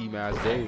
ski mask day.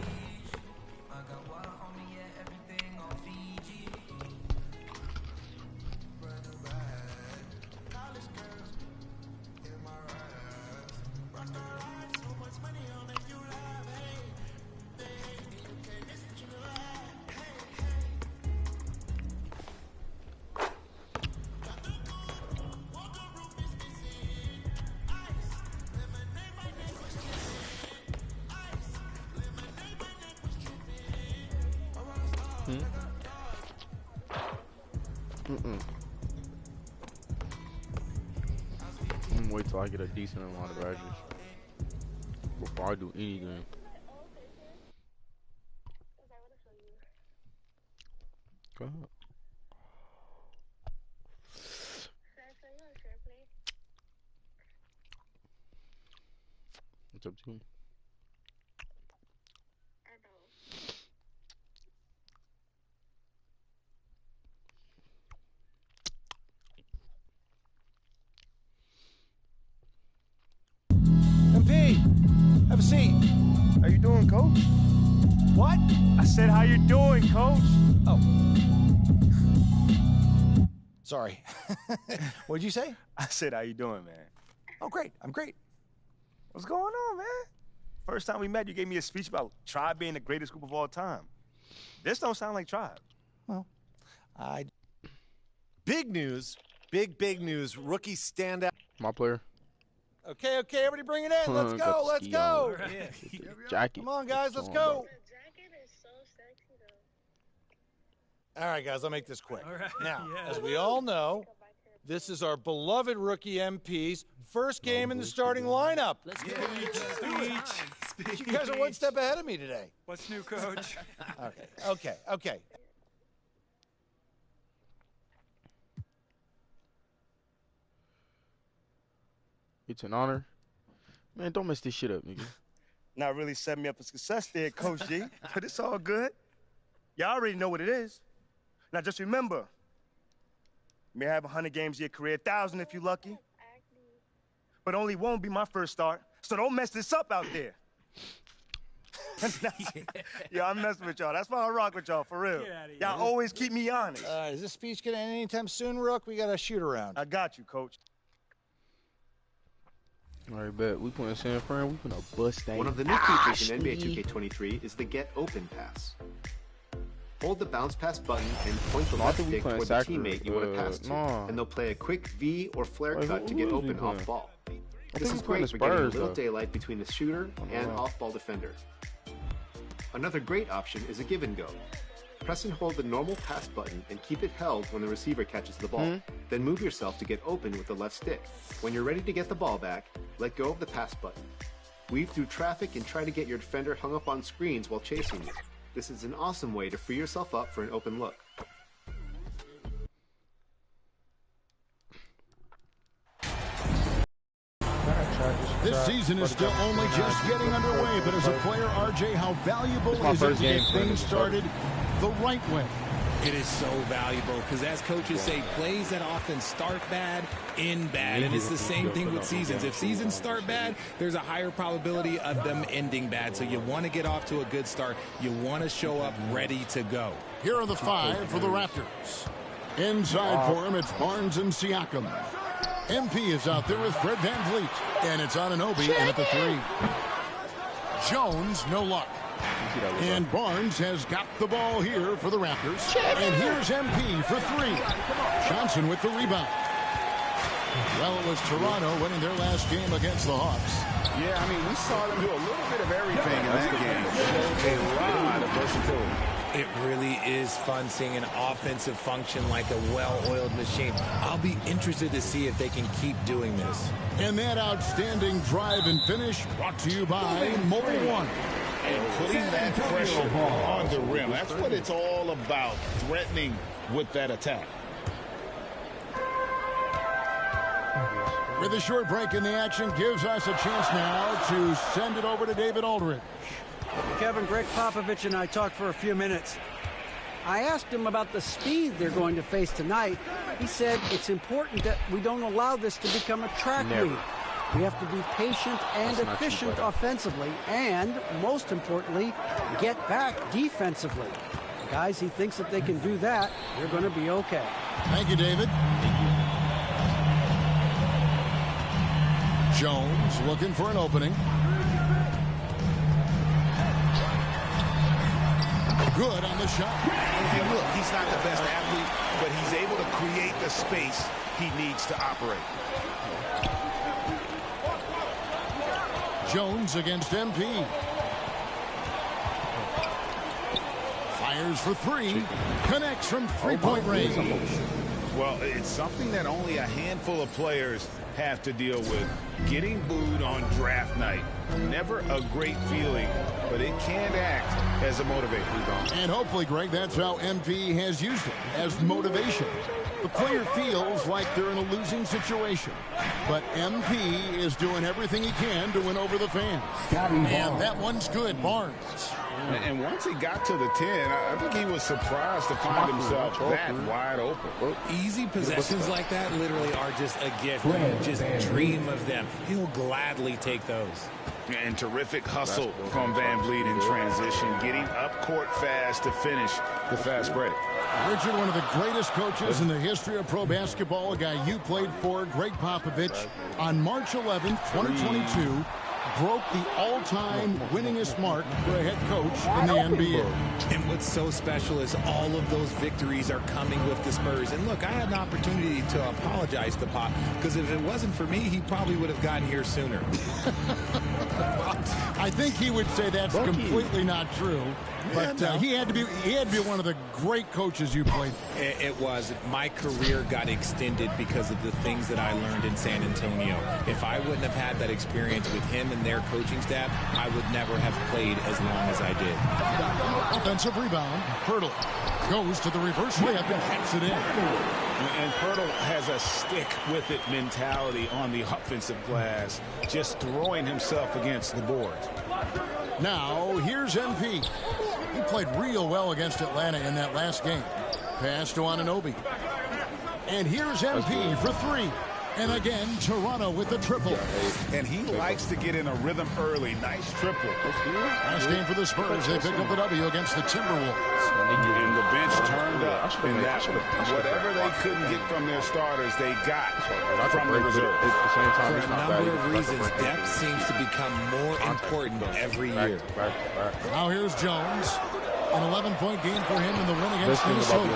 I'm gonna wait till I get a decent amount of badges before I do anything. Go ahead. What's up to you? Have a seat. How you doing, Coach? What? I said, how you doing, Coach? Oh. Sorry. What'd you say? I said, how you doing, man? Oh, great. I'm great. What's going on, man? First time we met, you gave me a speech about Tribe being the greatest group of all time. This don't sound like Tribe. Well, big news. Big news. Rookie standout. My player. Okay, everybody bring it in. Let's go, let's go. Right. Jacket. Come on, guys, let's go. The jacket is so sexy, though. All right, guys, I'll make this quick. All right. Now, Yeah. as we all know, this is our beloved rookie MP's first game in the starting lineup. Let's go. Speech. You guys are one step ahead of me today. What's new, Coach? Okay. It's an honor. Man, don't mess this shit up, nigga. Not really setting me up for success there, Coach G, but it's all good. Y'all already know what it is. Now just remember, you may have 100 games in your career, 1,000 if you're lucky, but only one will be my first start, so don't mess this up out there. Yeah, I'm messing with y'all. That's why I rock with y'all, for real. Y'all always keep me honest. Is this speech going to end anytime soon, Rook? We got a shoot around. I got you, Coach. All right, bet. We playing San Fran. We gonna bust that. One of the new features in NBA 2K23 is the Get Open Pass. Hold the bounce pass button and point the left stick toward the teammate you want to pass to, and they'll play a quick V or flare cut to get open off ball. This is great for getting a little daylight between the shooter and off-ball defender. Another great option is a give and go. Press and hold the normal pass button and keep it held when the receiver catches the ball. Then move yourself to get open with the left stick. When you're ready to get the ball back, let go of the pass button. Weave through traffic and try to get your defender hung up on screens while chasing you. This is an awesome way to free yourself up for an open look. This season is still only just getting underway, but as a player, RJ, how valuable is it to get things started the right way? It is so valuable because, as coaches say, plays that often start bad, end bad. And it's the same thing with seasons. If seasons start bad, there's a higher probability of them ending bad. So you want to get off to a good start. You want to show up ready to go. Here are the five for the Raptors. Inside for him, it's Barnes and Siakam. MP is out there with Fred VanVleet. And it's Anunoby in at the three. Jones, no luck. And Barnes has got the ball here for the Raptors. And here's MP for three. Johnson with the rebound. Well, it was Toronto winning their last game against the Hawks. Yeah, I mean, we saw them do a little bit of everything in that game. A lot of versatility. It really is fun seeing an offensive function like a well-oiled machine. I'll be interested to see if they can keep doing this. And that outstanding drive and finish brought to you by Mobile One. And putting that pressure on the rim. That's what it's all about, threatening with that attack. With a short break in the action, gives us a chance now to send it over to David Aldridge. Kevin, Greg Popovich and I talked for a few minutes. I asked him about the speed they're going to face tonight. He said it's important that we don't allow this to become a track meet. We have to be patient and efficient offensively, and most importantly, get back defensively. Guys, he thinks that they can do that, they're going to be okay. Thank you, David. Jones looking for an opening. Good on the shot. And look, he's not the best athlete, but he's able to create the space he needs to operate. Jones against MP. Fires for three. Connects from three-point range. Well, it's something that only a handful of players have to deal with. Getting booed on draft night. Never a great feeling, but it can act as a motivator. And hopefully, Greg, that's how MP has used it, as motivation. The player feels like they're in a losing situation, but MP is doing everything he can to win over the fans. And that one's good, Barnes. And once he got to the 10, I think he was surprised to find himself that wide open. Easy possessions like that literally are just a gift. You just dream of them. He'll gladly take those. And terrific hustle from Van Vliet in transition, getting up court fast to finish the fast break. Richard, one of the greatest coaches in the history of pro basketball, a guy you played for, Greg Popovich, on March 11th, 2022, broke the all-time winningest mark for a head coach in the NBA. And what's so special is all of those victories are coming with the Spurs. And look, I had an opportunity to apologize to Pop, because if it wasn't for me, he probably would have gotten here sooner. I think he would say that's completely not true. But he had to be one of the great coaches you played. It was. My career got extended because of the things that I learned in San Antonio. If I wouldn't have had that experience with him and their coaching staff, I would never have played as long as I did. Offensive rebound. Pirtle goes to the reverse layup and taps it in. And Pirtle has a stick-with-it mentality on the offensive glass, just throwing himself against the boards. Now, here's MP. He played real well against Atlanta in that last game. Pass to Anunoby. And here's MP for three. And again, Toronto with the triple. And he likes to get in a rhythm early. Nice triple. Last game for the Spurs. They picked up the W against the Timberwolves. And the bench turned up in that one. Whatever they couldn't get from their starters, they got from the reserves. For a number of reasons, depth seems to become more important every year. Now here's Jones. An 11-point game for him in the win against Minnesota.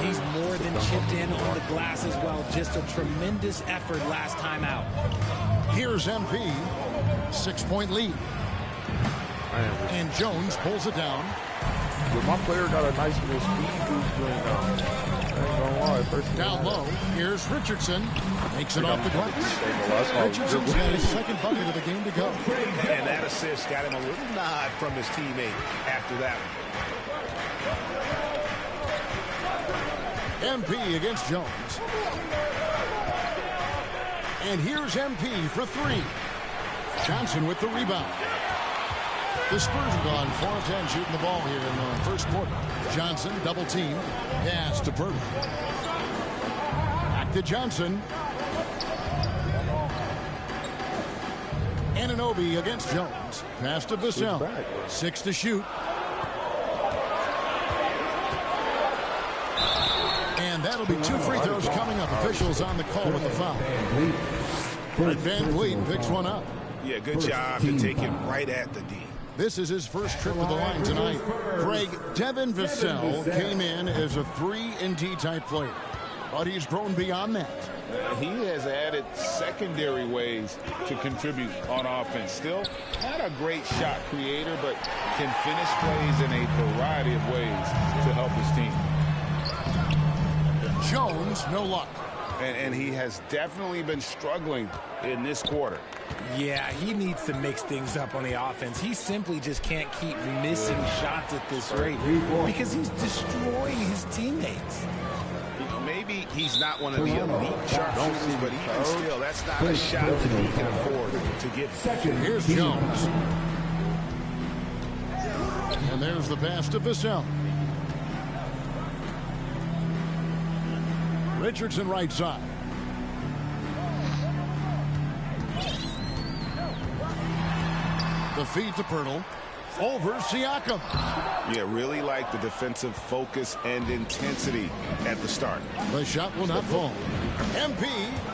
He's more than chipped in on the glass as well. Just a tremendous effort last time out. Here's MP. 6-point lead. And Jones pulls it down. But my player got a nice little speed boost going down. Down low, here's Richardson. Makes it off the glass. Richardson's got his second bucket of the game to go. And that assist got him a little nod from his teammate after that one. MP against Jones. And here's MP for three. Johnson with the rebound. The Spurs have gone 4 of 10 shooting the ball here in the first quarter. Johnson, double team. Pass to Purdy. Back to Johnson. Anunoby against Jones. Pass to Vassell. 6 to shoot. And that'll be 2 free throws coming up. Officials on the call with the foul. Van Vliet picks one up. Yeah, good job to take him right at the D. This is his first trip to the line tonight. Greg, Devin Vassell came in as a 3-and-D type player, but he's grown beyond that. He has added secondary ways to contribute on offense. Still not a great shot creator, but can finish plays in a variety of ways to help his team. Jones, no luck. And he has definitely been struggling in this quarter. Yeah, he needs to mix things up on the offense. He simply just can't keep missing shots at this rate because he's destroying his teammates. Maybe he's not one of the elite sharpshooters, but even still, that's not a shot that he can afford to get. Here's Jones. And there's the pass to Vassell. Richardson right side. The feed to Pirtle. Over Siakam. Yeah, really like the defensive focus and intensity at the start. The shot will not fall. MP,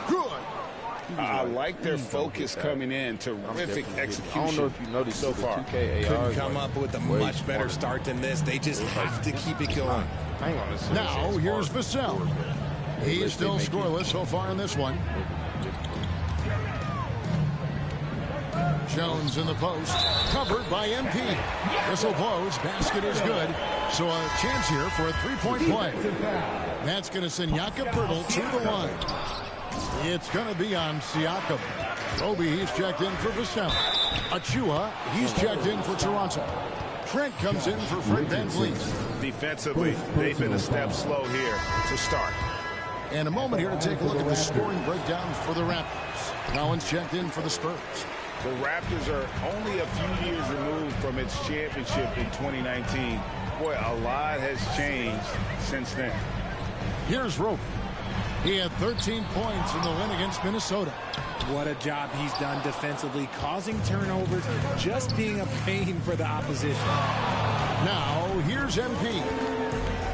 good. I like their focus coming in. Terrific execution. I don't know if you noticed so far. Couldn't come up with a much better start than this. They just have to keep it going. Now, here's Vassell. He's still scoreless so far in this one. Jones in the post, covered by MP. Whistle blows, basket is good. So a chance here for a three-point play. That's going to send Jakob Pirtle to the line. It's going to be on Siakam. Roby, he's checked in for Vassell. Achua, he's checked in for Toronto. Trent comes in for Fred VanVleet. Defensively, they've been a step slow here to start. And a moment here to take a look at the scoring breakdown for the Raptors. Collins checked in for the Spurs. The Raptors are only a few years removed from its championship in 2019. Boy, a lot has changed since then. Here's Roby. He had 13 points in the win against Minnesota. What a job he's done defensively, causing turnovers, just being a pain for the opposition. Now, here's MP.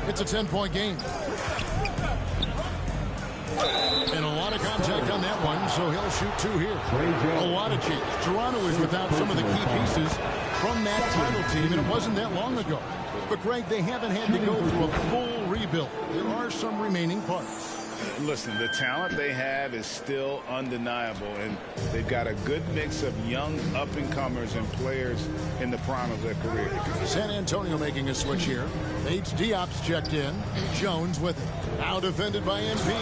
It's a 10-point game. And a lot of contact on that one, so he'll shoot two here. A lot of change. Toronto is without some of the key pieces from that title team, and it wasn't that long ago. But, Greg, they haven't had to go through a full rebuild. There are some remaining parts. Listen, the talent they have is still undeniable, and they've got a good mix of young up-and-comers and players in the prime of their career. San Antonio making a switch here. Diop's checked in. Jones with it. Now defended by MP.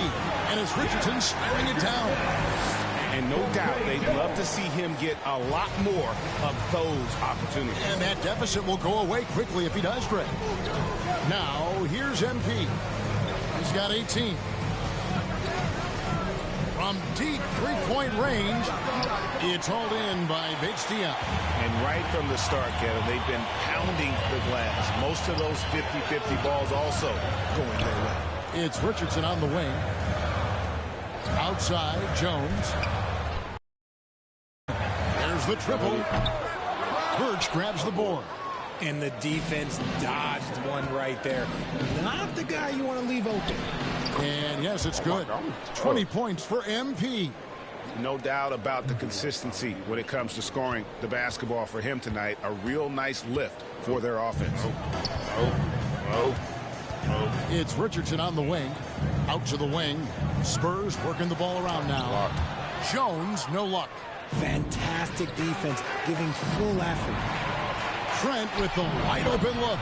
And it's Richardson slamming it down. And no doubt they'd love to see him get a lot more of those opportunities. And that deficit will go away quickly if he does, Greg. Now, here's MP. He's got 18. From deep three-point range, it's hauled in by Diop. And right from the start, Kevin, they've been pounding the glass. Most of those 50-50 balls also going their way. It's Richardson on the wing. Outside, Jones. There's the triple. Birch grabs the board. And the defense dodged one right there. Not the guy you want to leave open. And yes, it's good. 20 points for MP. No doubt about the consistency when it comes to scoring the basketball for him tonight. A real nice lift for their offense. It's Richardson on the wing. Out to the wing. Spurs working the ball around now. Jones, no luck. Fantastic defense, giving full effort. Trent with the wide open look.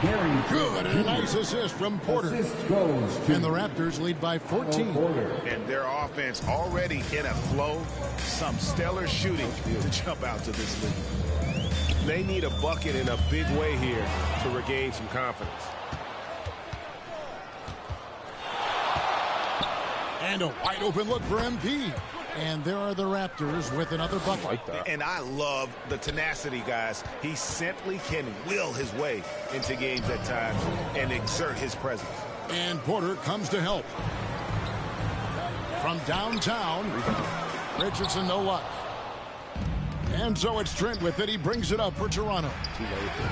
Good, and a nice assist from Porter. And the Raptors lead by 14. And their offense already in a flow. Some stellar shooting to jump out to this lead. They need a bucket in a big way here to regain some confidence. And a wide open look for MP. And there are the Raptors with another bucket. And I love the tenacity, guys. He simply can will his way into games at times and exert his presence. And Porter comes to help. From downtown, Richardson, no luck. And so it's Trent with it. He brings it up for Toronto.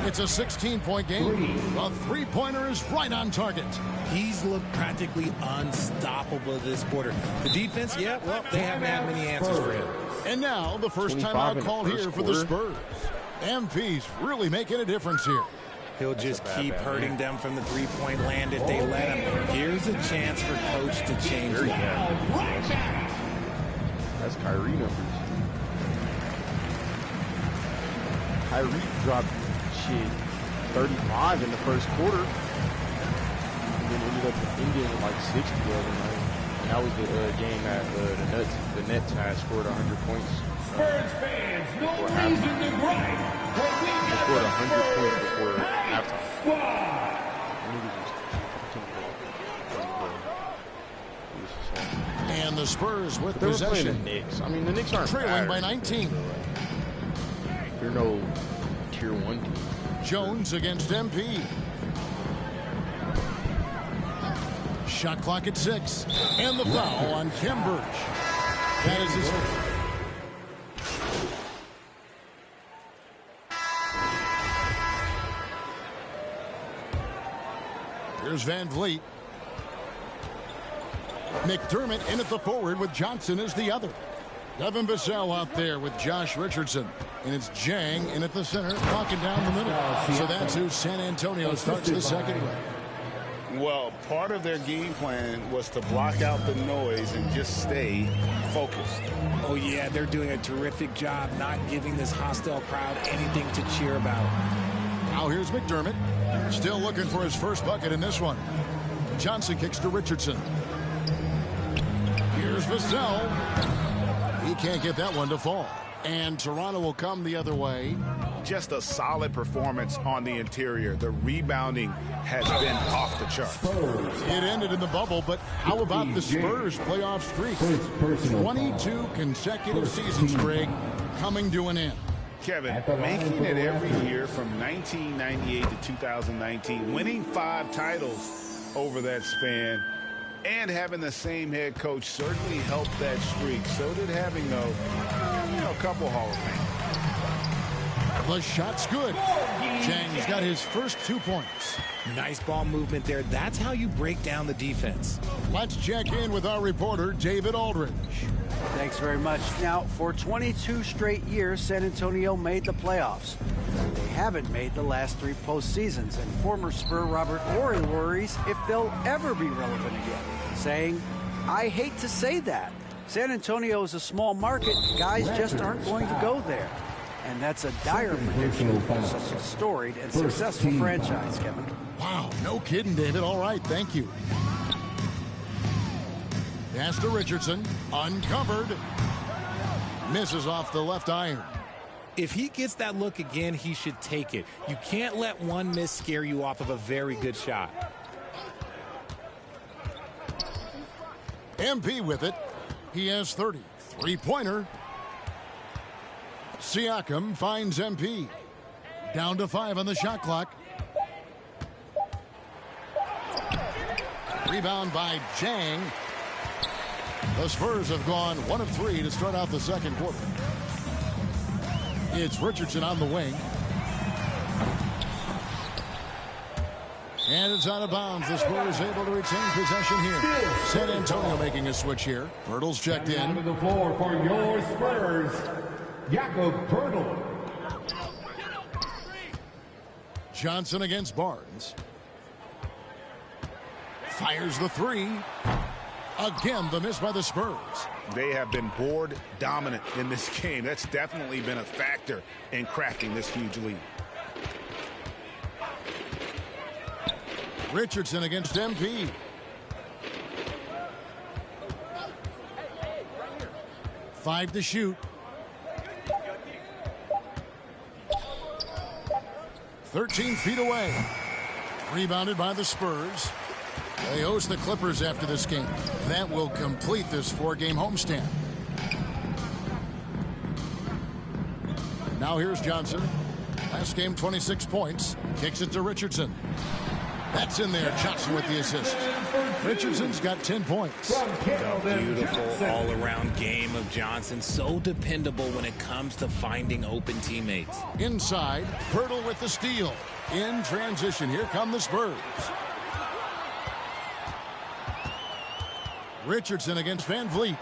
It's a 16-point game. The three-pointer is right on target. He's looked practically unstoppable this quarter. The defense, yeah, well, they haven't had many answers for him. And now the first timeout called here for the Spurs. MP's really making a difference here. He'll just keep hurting them from the three-point land if they let him. Here's a chance for Coach to change it. That's Kyrie numbers. Kyrie dropped 35 in the first quarter. And then ended up ending with like 60 the other night. And that was the game that the Nets had scored 100 points. Spurs fans, no reason to gripe. They scored 100 points before halftime. And the Spurs with They were playing possession. the Knicks. I mean, the Knicks aren't trailing bad. by 19. They're no tier 1 team. Jones against MP. Shot clock at 6. And the foul on Khem Birch. That is his. Here's Van Vliet. McDermott in at the forward with Johnson as the other. Devin Vassell out there with Josh Richardson. And it's Jang in at the center, knocking down the middle. So that's who San Antonio starts the second with. Well, part of their game plan was to block out the noise and just stay focused. Oh, yeah, they're doing a terrific job not giving this hostile crowd anything to cheer about. Now here's McDermott. Still looking for his first bucket in this one. Johnson kicks to Richardson. Here's Vassell. He can't get that one to fall. And Toronto will come the other way. Just a solid performance on the interior. The rebounding has been off the charts. It ended in the bubble, but how about the Spurs playoff streak? 22 consecutive seasons, Greg, coming to an end. Kevin, making it every year from 1998 to 2019, winning 5 titles over that span, and having the same head coach certainly helped that streak. So did having, though, a couple Hall of Fame. The shot's good. Jang's got his first 2 points. Nice ball movement there. That's how you break down the defense. Let's check in with our reporter, David Aldridge. Thanks very much. Now, for 22 straight years, San Antonio made the playoffs. They haven't made the last 3 postseasons, and former Spur Robert Horry worries if they'll ever be relevant again, saying, "I hate to say that. San Antonio is a small market. Guys just aren't going to go there." And that's a dire prediction for such a storied and successful franchise, Kevin. Wow, no kidding, David. All right, thank you. Pass to Richardson, uncovered. Misses off the left iron. If he gets that look again, he should take it. You can't let one miss scare you off of a very good shot. MP with it. He has 30. Three-pointer. Siakam finds MP. Down to 5 on the shot clock. Rebound by Jang. The Spurs have gone 1 of 3 to start out the second quarter. It's Richardson on the wing. And it's out of bounds. The Spurs able to retain possession here. San Antonio making a switch here. Pirtle's checked in. To the floor for your Spurs, Jakob Pirtle. Johnson against Barnes. Fires the 3. Again, the miss by the Spurs. They have been board dominant in this game. That's definitely been a factor in crafting this huge lead. Richardson against MP. Five to shoot. 13 feet away. Rebounded by the Spurs. They host the Clippers after this game. That will complete this 4-game homestand. Now here's Johnson. Last game, 26 points. Kicks it to Richardson. That's in there. Johnson with the assist. Richardson's got 10 points. A beautiful all-around game of Johnson. So dependable when it comes to finding open teammates. Inside, Pirtle with the steal. In transition, here come the Spurs. Richardson against Van Vliet.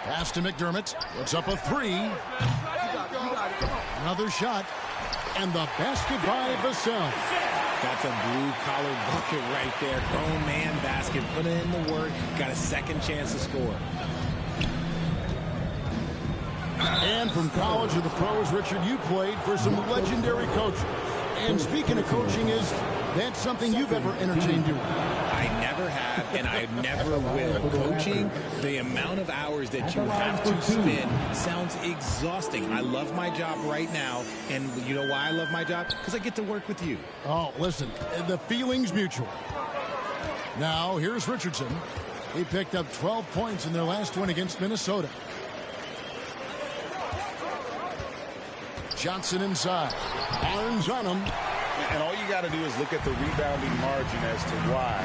Pass to McDermott. Puts up a 3. Another shot. And the basket by Vassell. That's a blue-collar bucket right there. Grown man basket. Put in the work. Got a second chance to score. And from college to the pros, Richard, you played for some legendary coaches. And speaking of coaching, is that something you've ever entertained doing? I never have, and I never will. Coaching, the amount of hours that you have to spend sounds exhausting. I love my job right now, and you know why I love my job? Because I get to work with you. Oh, listen, the feeling's mutual. Now, here's Richardson. He picked up 12 points in their last win against Minnesota. Johnson inside. Barnes on him. And all you got to do is look at the rebounding margin as to why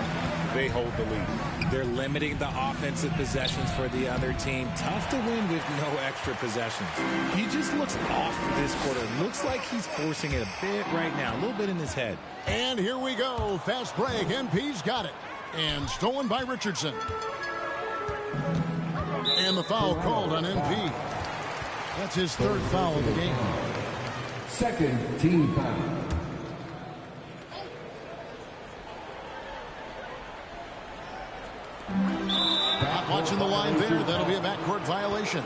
they hold the lead. They're limiting the offensive possessions for the other team. Tough to win with no extra possessions. He just looks off this quarter. Looks like he's forcing it a bit right now, a little bit in his head. And here we go. Fast break. MP's got it. And stolen by Richardson. And the foul called on MP. That's his third foul of the game. Second team foul. Not watching the line there. That'll be a backcourt violation.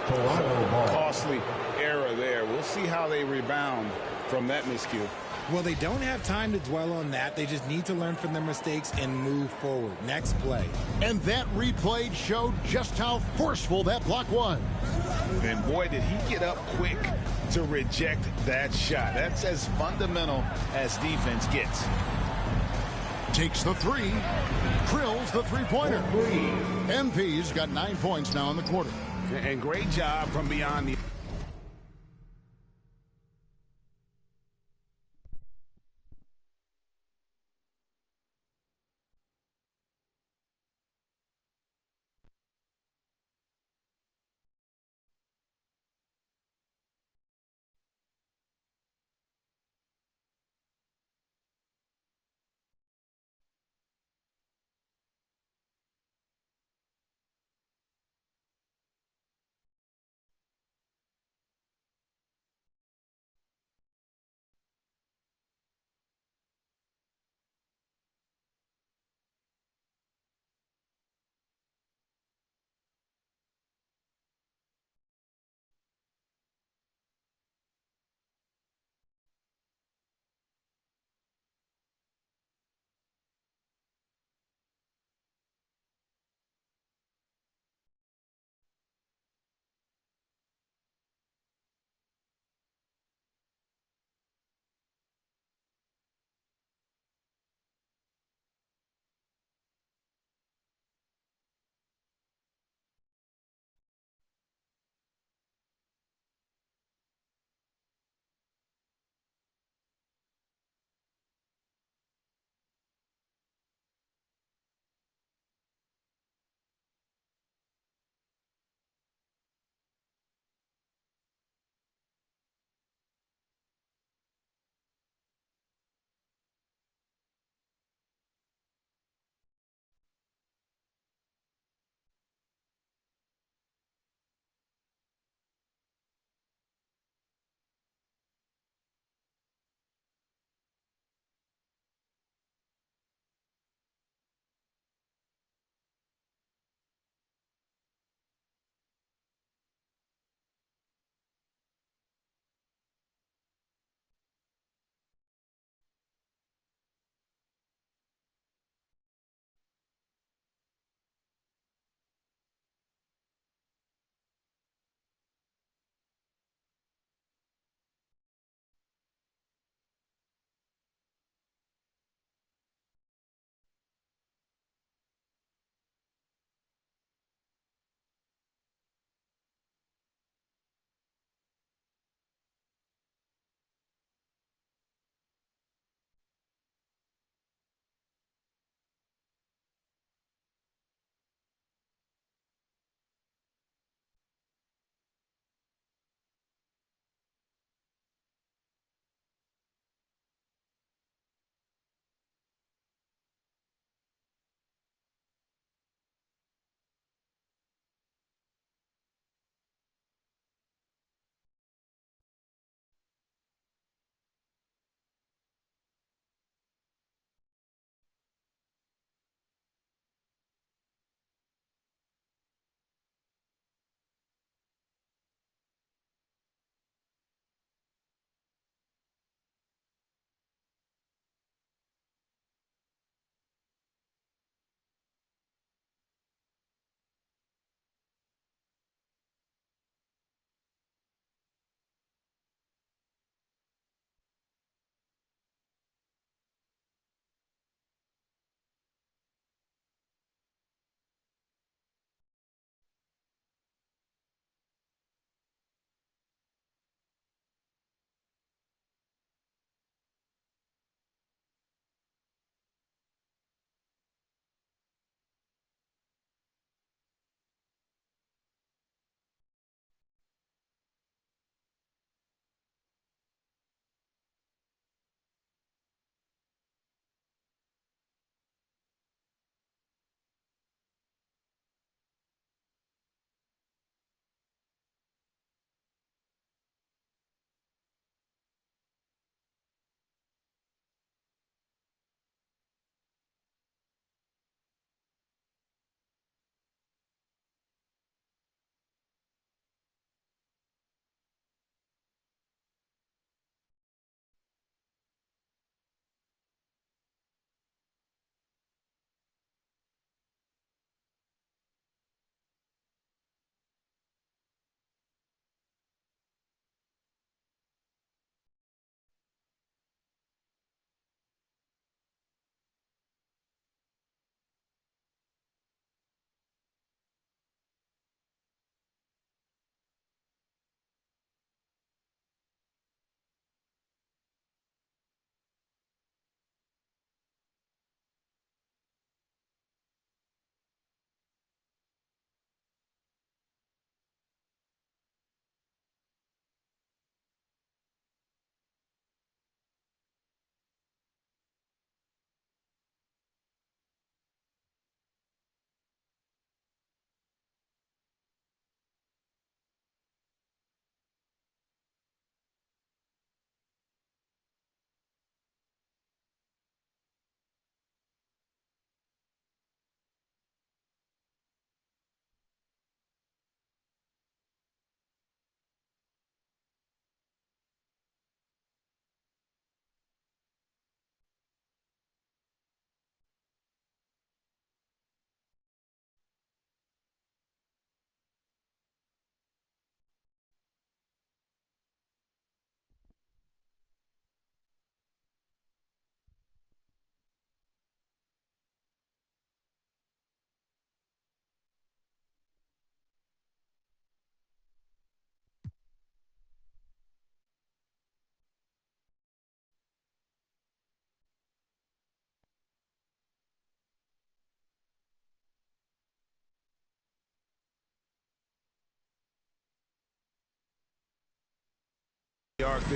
Costly error there. We'll see how they rebound from that miscue. Well, they don't have time to dwell on that. They just need to learn from their mistakes and move forward. Next play. And that replay showed just how forceful that block was. And boy, did he get up quick to reject that shot. That's as fundamental as defense gets. Takes the three. Drills the three-pointer. MP's got 9 points now in the quarter. And great job from beyond the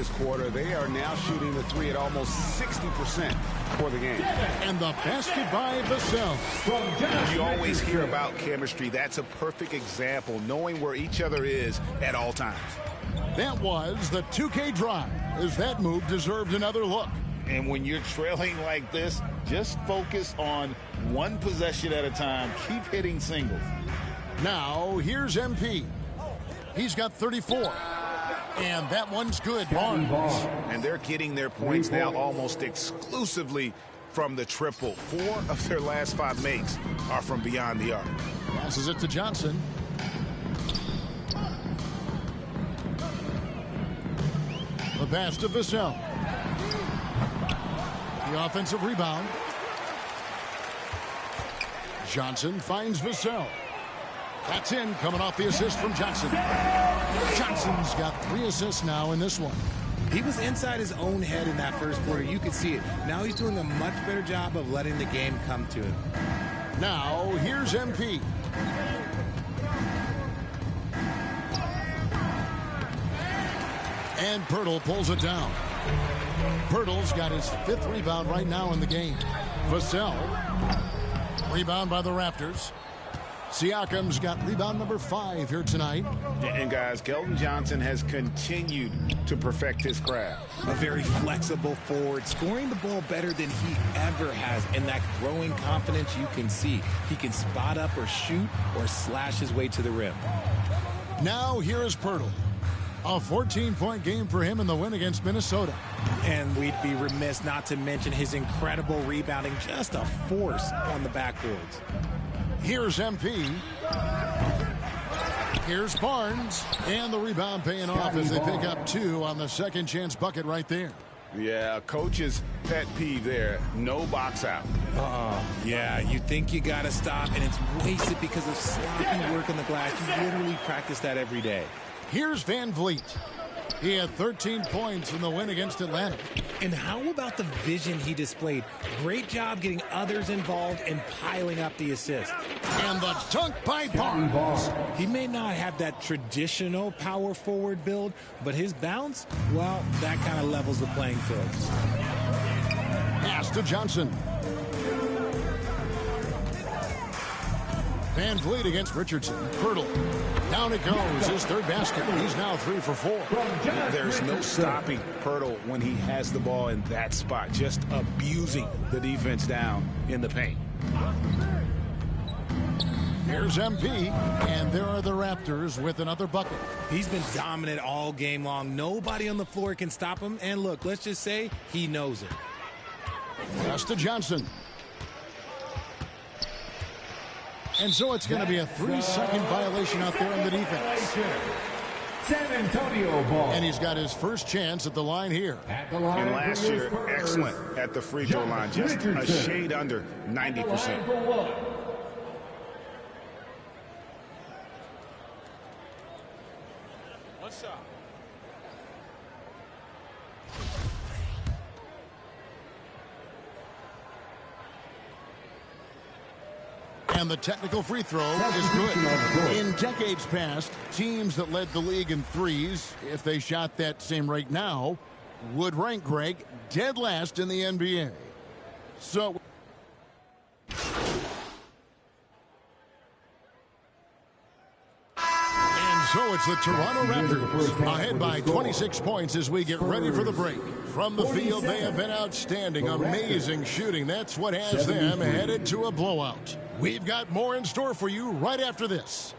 this quarter. They are now shooting the three at almost 60% for the game. And the basket by Vassell. You always hear about chemistry. That's a perfect example, knowing where each other is at all times. That was the 2K drive, as that move deserved another look. And when you're trailing like this, just focus on one possession at a time. Keep hitting singles. Now, here's MP. He's got 34. And that one's good. Barnes. And they're getting their points now almost exclusively from the triple. 4 of their last 5 makes are from beyond the arc. Passes it to Johnson. The pass to Vassell. The offensive rebound. Johnson finds Vassell. That's in, coming off the assist from Johnson. Johnson's got 3 assists now in this one. He was inside his own head in that first quarter. You could see it. Now he's doing a much better job of letting the game come to him. Now, here's MP. And Pirtle pulls it down. Pirtle's got his 5th rebound right now in the game. Vassell. Rebound by the Raptors. Siakam's got rebound number 5 here tonight. And guys, Keldon Johnson has continued to perfect his craft. A very flexible forward, scoring the ball better than he ever has. And that growing confidence you can see. He can spot up or shoot or slash his way to the rim. Now here is Pirtle. A 14-point game for him in the win against Minnesota. And we'd be remiss not to mention his incredible rebounding, just a force on the backboards. Here's MP. Here's Barnes. And the rebound paying off as they pick up 2 on the second chance bucket right there. Yeah, coach's pet peeve there. No box out. Yeah, you think you got to stop, and it's wasted because of sloppy work on the glass. You literally practice that every day. Here's Van Vliet. He had 13 points in the win against Atlanta. And how about the vision he displayed? Great job getting others involved and piling up the assist. And the dunk by Barnes. He may not have that traditional power forward build, but his bounce, well, that kind of levels the playing field. Pass to Johnson. Van Vliet against Richardson. Pirtle. Down it goes. His 3rd basket. He's now 3 for 4. There's no stopping Pirtle when he has the ball in that spot. Just abusing the defense down in the paint. Here's MP. And there are the Raptors with another bucket. He's been dominant all game long. Nobody on the floor can stop him. And look, let's just say he knows it. Pass to Johnson. And so it's going to be a 3-second violation out there on the defense. San Antonio ball. And he's got his first chance at the line here. And last year, excellent at the free throw line. Just a shade under 90%. What's up? And the technical free throw is good. In decades past, teams that led the league in threes, if they shot that same rate now, would rank, Greg, dead last in the NBA. So... So it's the Toronto Raptors ahead by 26 points as we get ready for the break. From the field, they have been outstanding, amazing shooting. That's what has them headed to a blowout. We've got more in store for you right after this.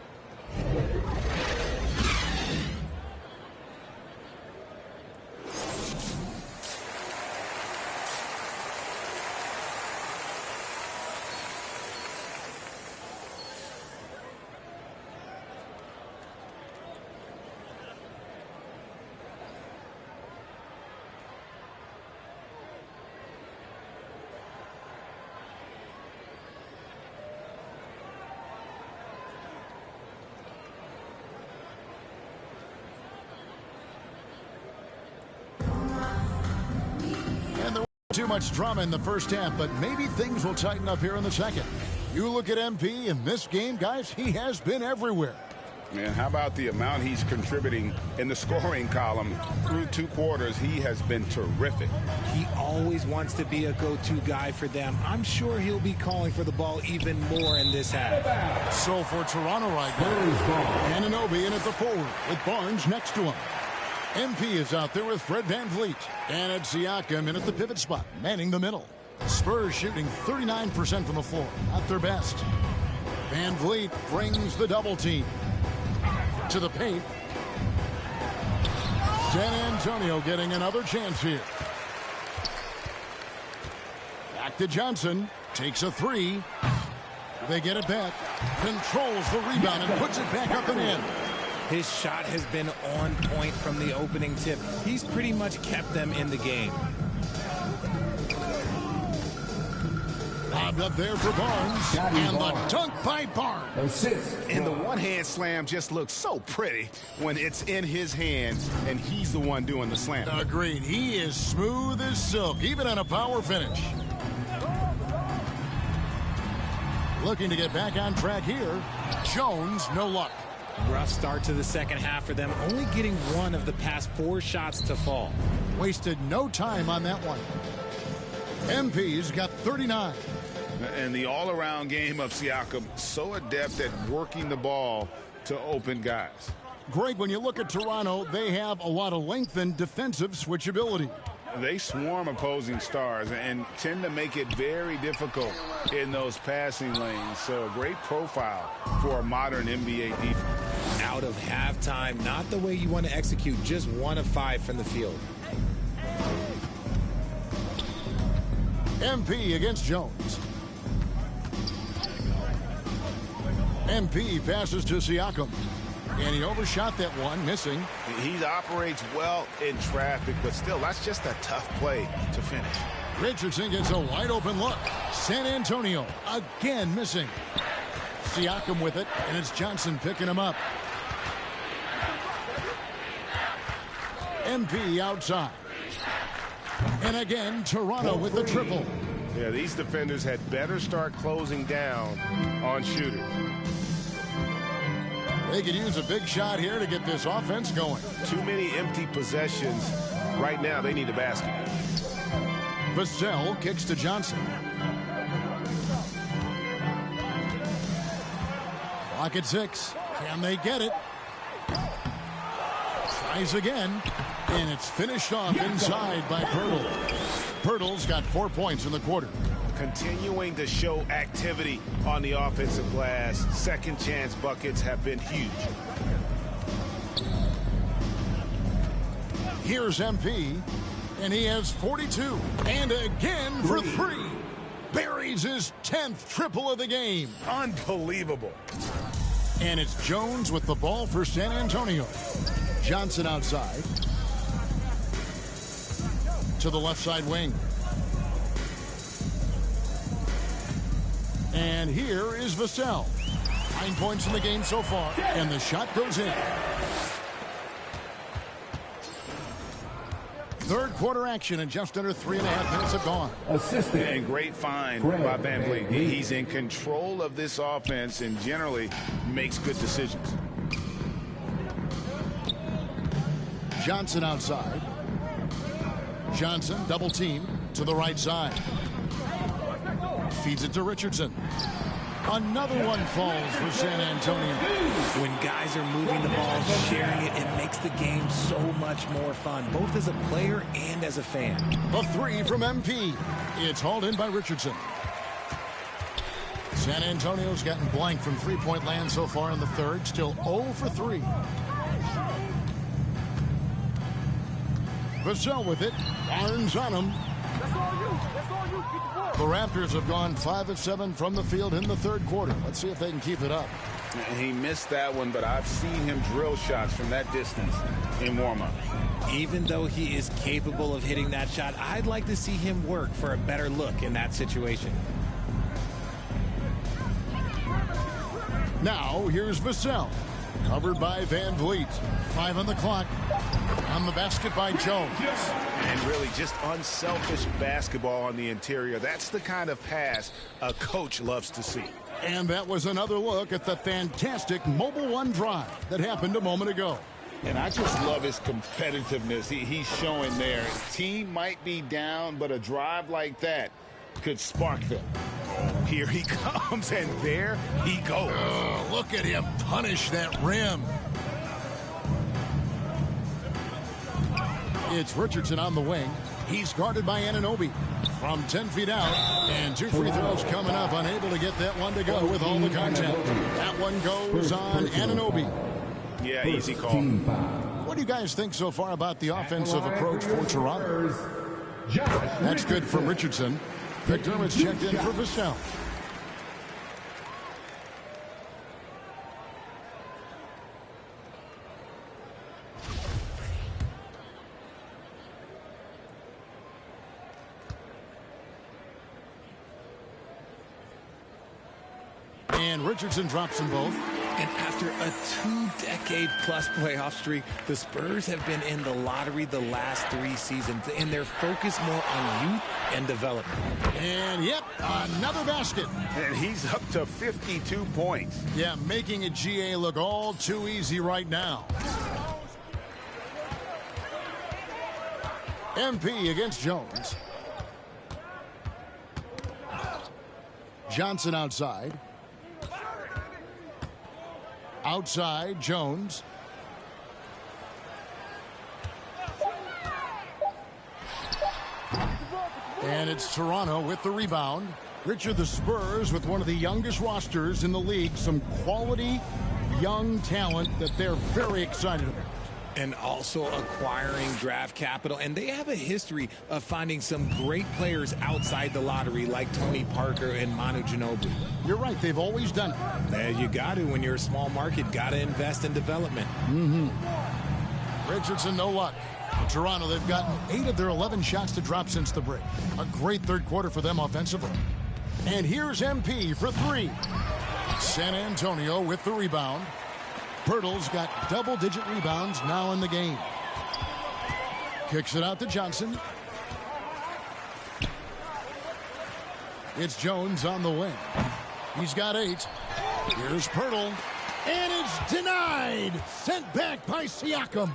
Too much drama in the first half, but maybe things will tighten up here in the second. You look at MP in this game, guys, he has been everywhere. Man, how about the amount he's contributing in the scoring column through 2 quarters? He has been terrific. He always wants to be a go-to guy for them. I'm sure he'll be calling for the ball even more in this half. So for Toronto right now, Anunoby in at the forward with Barnes next to him. MP is out there with Fred VanVleet. And it's Siakam in at the pivot spot, manning the middle. Spurs shooting 39% from the floor, not their best. VanVleet brings the double team to the paint. San Antonio getting another chance here. Back to Johnson. Takes a 3. They get it back. Controls the rebound and puts it back up and in. His shot has been on point from the opening tip. He's pretty much kept them in the game. Lobbed up there for Barnes. And the dunk by Barnes. Assist. And the one-hand slam just looks so pretty when it's in his hand and he's the one doing the slam. Agreed. He is smooth as silk, even on a power finish. Looking to get back on track here. Jones, no luck. Rough start to the second half for them, only getting 1 of the past 4 shots to fall. Wasted no time on that one. MP's got 39. And the all-around game of Siakam, so adept at working the ball to open guys. Greg, when you look at Toronto, they have a lot of length and defensive switchability. They swarm opposing stars and tend to make it very difficult in those passing lanes. So a great profile for a modern NBA defense. Out of halftime, not the way you want to execute, just 1 of 5 from the field. MP against Jones. MP passes to Siakam. And he overshot that one, missing. He operates well in traffic, but still, that's just a tough play to finish. Richardson gets a wide open look. San Antonio again missing. Siakam with it, and it's Johnson picking him up. MP outside. And again, Toronto with the triple. Yeah, these defenders had better start closing down on shooters. They could use a big shot here to get this offense going. Too many empty possessions. Right now, they need a basket. Vassell kicks to Johnson. Clock at 6. Can they get it? Tries again. And it's finished off inside by Pirtle. Pirtle's got 4 points in the quarter. Continuing to show activity on the offensive glass. Second chance buckets have been huge. Here's MP, and he has 42. And again for 3. Buries his 10th triple of the game. Unbelievable. And it's Jones with the ball for San Antonio. Johnson outside. To the left side wing. And here is Vassell. 9 points in the game so far, and the shot goes in. Third quarter action, and just under 3.5 minutes have gone. Assistant. And great find by VanVleet. He's in control of this offense and generally makes good decisions. Johnson outside. Johnson double team to the right side. Feeds it to Richardson. Another one falls for San Antonio. When guys are moving the ball, sharing it, it makes the game so much more fun, both as a player and as a fan. A 3 from MP. It's hauled in by Richardson. San Antonio's gotten blank from three-point land so far in the third. Still 0 for 3. Vassell with it. Barnes on him. The Raptors have gone 5 of 7 from the field in the third quarter. Let's see if they can keep it up. He missed that one, but I've seen him drill shots from that distance in warm-up. Even though he is capable of hitting that shot, I'd like to see him work for a better look in that situation. Now, here's Vassell. Covered by VanVleet. 5 on the clock. On the basket by Jones. And really just unselfish basketball on the interior. That's the kind of pass a coach loves to see. And that was another look at the fantastic Mobile One drive that happened a moment ago. And I just love his competitiveness he's showing there. Team might be down, but a drive like that could spark them. Oh, here he comes, and there he goes. Oh, look at him punish that rim. It's Richardson on the wing. He's guarded by Anunoby from 10 feet out. And 2 free throws coming up. Unable to get that one to go with all the contact. That one goes on Anunoby. Yeah, easy call. What do you guys think so far about the offensive approach for Toronto? That's good from Richardson. McDermott's checked in for Vassell. And Richardson drops them both. And after a 2-decade-plus playoff streak, the Spurs have been in the lottery the last 3 seasons, and they're focused more on youth and development. And, yep, another basket. And he's up to 52 points. Yeah, making a GA look all too easy right now. MP against Jones. Johnson outside. Outside, Jones. And it's Toronto with the rebound. Richard, the Spurs with one of the youngest rosters in the league. Some quality young talent that they're very excited about. And also acquiring draft capital. And they have a history of finding some great players outside the lottery like Tony Parker and Manu Ginobili. You're right. They've always done it. Yeah, you got to. When you're a small market, got to invest in development. Richardson, no luck. In Toronto, they've gotten 8 of their 11 shots to drop since the break. A great third quarter for them offensively. And here's MP for 3. San Antonio with the rebound. Pirtle's got double-digit rebounds now in the game. Kicks it out to Johnson. It's Jones on the wing. He's got 8. Here's Pirtle. And it's denied. Sent back by Siakam.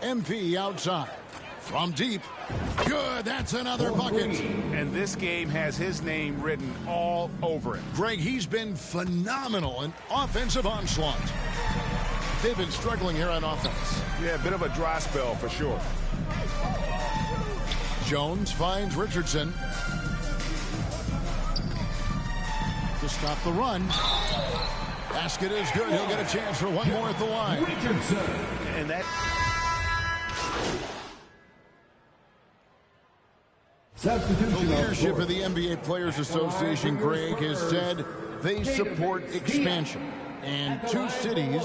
MP outside. From deep. Good. That's another bucket. And this game has his name written all over it. Greg, he's been phenomenal in offensive onslaught. They've been struggling here on offense. Yeah, a bit of a dry spell for sure. Jones finds Richardson. To stop the run. Basket is good. He'll get a chance for one more at the line. Richardson. And that... The leadership of the NBA Players Association, Greg, has said they support expansion. And 2 cities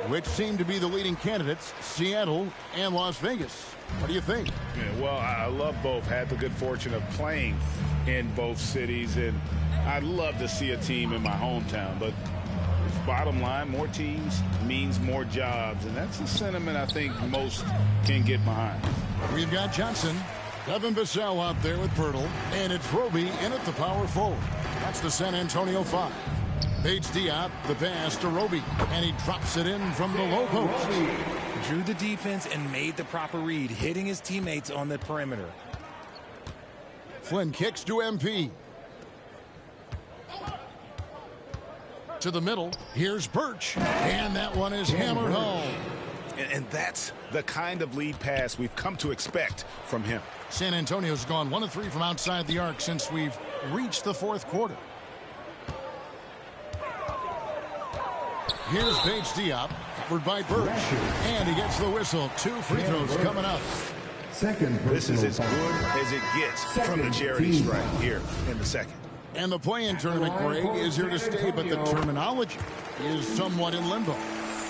which seem to be the leading candidates, Seattle and Las Vegas. What do you think? Yeah, well, I love both. Had the good fortune of playing in both cities, and I'd love to see a team in my hometown. But bottom line, more teams means more jobs, and that's the sentiment I think most can get behind. We've got Johnson. Devin Vassell out there with Pirtle. And it's Roby in at the power forward. That's the San Antonio 5. Bates Diop, the pass to Roby. And he drops it in from the low post. Drew the defense and made the proper read, hitting his teammates on the perimeter. Flynn kicks to MP. To the middle. Here's Birch. And that one is hammered home. And that's the kind of lead pass we've come to expect from him. San Antonio's gone 1 of 3 from outside the arc since we've reached the 4th quarter. Here's Bates Diop, covered by Birch. And he gets the whistle. 2 free throws coming up. This is as good as it gets from the charity strike here in the second. And the play-in tournament, Greg, is here to stay, but the terminology is somewhat in limbo.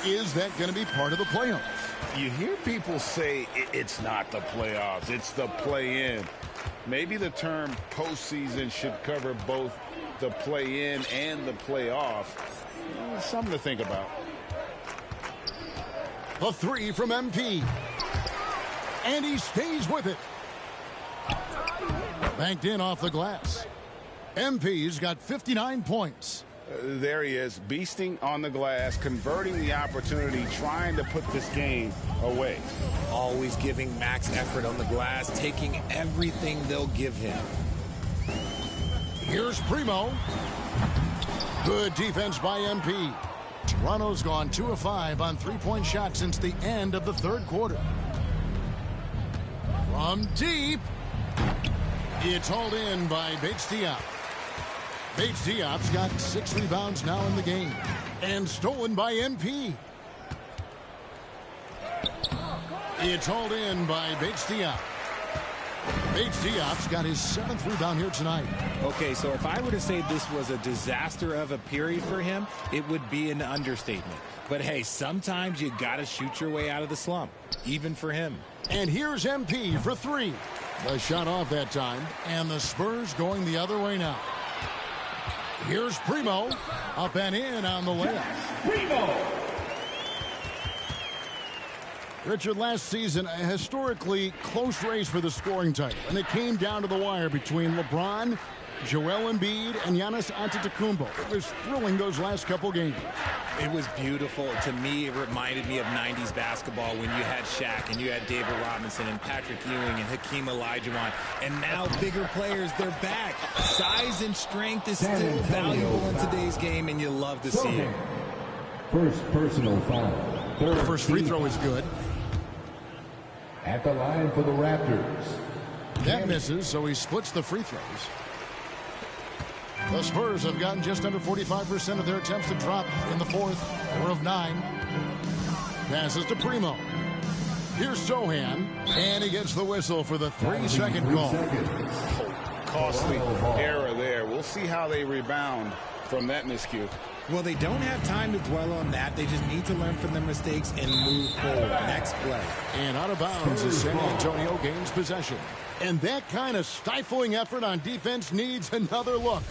Is that going to be part of the playoffs? You hear people say it's not the playoffs, it's the play-in. Maybe the term postseason should cover both the play-in and the playoff. Something to think about. A 3 from MP. And he stays with it. Banked in off the glass. MP's got 59 points. There he is, beasting on the glass, converting the opportunity, trying to put this game away. Always giving max effort on the glass, taking everything they'll give him. Here's Primo. Good defense by MP. Toronto's gone 2 of 5 on three-point shots since the end of the third quarter. From deep, it's hauled in by Bates-Diop. Bates-Diop's got 6 rebounds now in the game. And stolen by MP. It's hauled in by Bates-Diop. Bates-Diop's got his 7th rebound here tonight. Okay, so if I were to say this was a disaster of a period for him, it would be an understatement. But hey, sometimes you got to shoot your way out of the slump, even for him. And here's MP for 3. The shot off that time, and the Spurs going the other way now. Here's Primo, up and in on the layup. Primo! Richard, last season, a historically close race for the scoring title, and it came down to the wire between LeBron, Joel Embiid, and Giannis Antetokounmpo. It was thrilling those last couple games. It was beautiful. To me, it reminded me of 90s basketball when you had Shaq and you had David Robinson and Patrick Ewing and Hakeem Olajuwon. And now bigger players, they're back. Size and strength is still valuable in today's game, and you love to see it. First personal foul. The first free throw is good. At the line for the Raptors. That misses, so he splits the free throws. The Spurs have gotten just under 45% of their attempts to drop in the fourth, 4 of 9. Passes to Primo. Here's Sohan, and he gets the whistle for the 3-second call. Costly error there. We'll see how they rebound from that miscue. Well, they don't have time to dwell on that. They just need to learn from their mistakes and move forward. Next play. And out of bounds as San Antonio gains possession. And that kind of stifling effort on defense needs another look.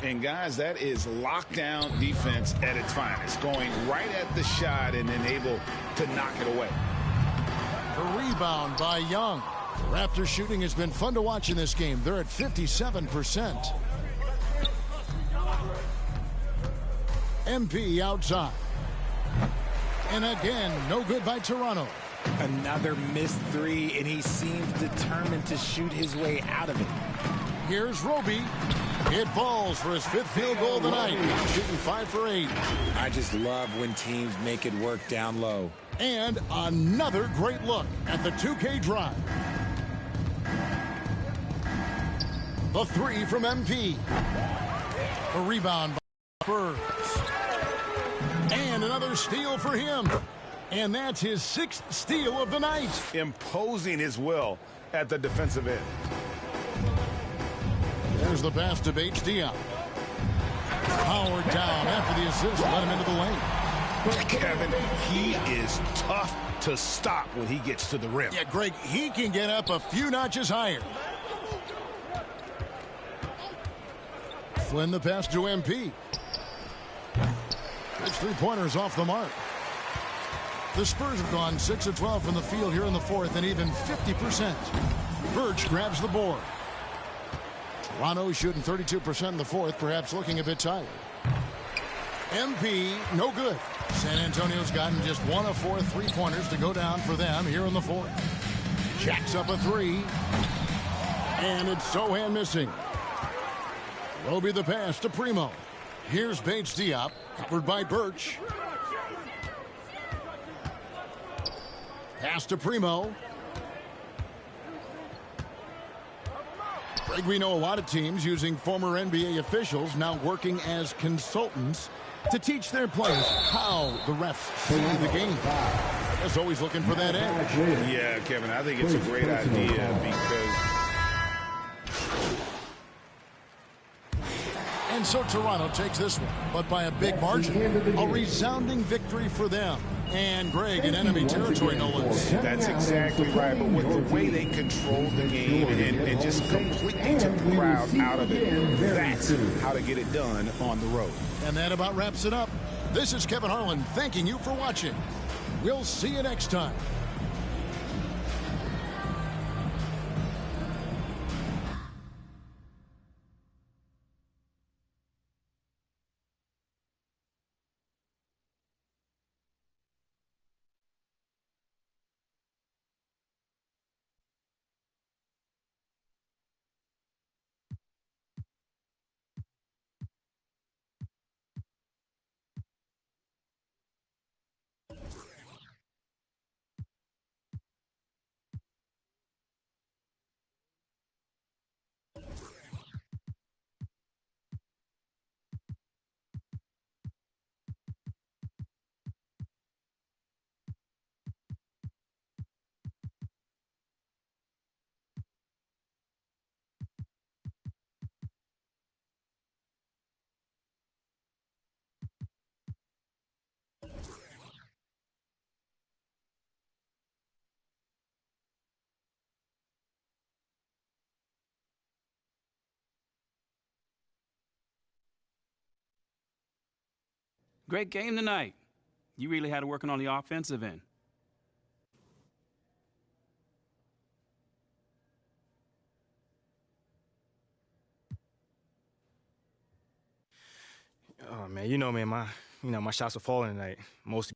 And guys, that is lockdown defense at its finest, going right at the shot and then able to knock it away. A rebound by Young. Raptors shooting has been fun to watch in this game. They're at 57%. MP outside. And again, no good by Toronto. Another missed 3, and he seems determined to shoot his way out of it. Here's Roby. It falls for his 5th field goal of the night. Shooting 5 for 8. I just love when teams make it work down low. And another great look at the 2K drive. The 3 from MP. A rebound by Spurs. And another steal for him. And that's his 6th steal of the night. Imposing his will at the defensive end. There's the pass to Bates-Diop. Powered down after the assist. Let him into the lane. Kevin, he is tough to stop when he gets to the rim. Yeah, Greg, he can get up a few notches higher. Flynn the pass to MP. His 3-pointers off the mark. The Spurs have gone 6 of 12 from the field here in the fourth and even 50%. Birch grabs the board. Toronto shooting 32% in the fourth, perhaps looking a bit tired. MP, no good. San Antonio's gotten just 1 of 4 3-pointers to go down for them here in the fourth. Jacks up a 3. And it's Sohan missing. Roby the pass to Primo. Here's Bates-Diop, covered by Birch. Pass to Primo. Greg, we know a lot of teams using former NBA officials now working as consultants to teach their players how the refs see the game. As always looking for that edge. Yeah, Kevin, I think it's a great idea because... And so Toronto takes this one, but by a big margin. A resounding victory for them. And Greg in enemy territory, no less. That's exactly right. But with the way they controlled the game and just completely took the crowd out of it, that's how to get it done on the road. And that about wraps it up. This is Kevin Harlan thanking you for watching. We'll see you next time. Great game tonight. You really had to working on the offensive end. Oh man, man, my shots are falling tonight. Most.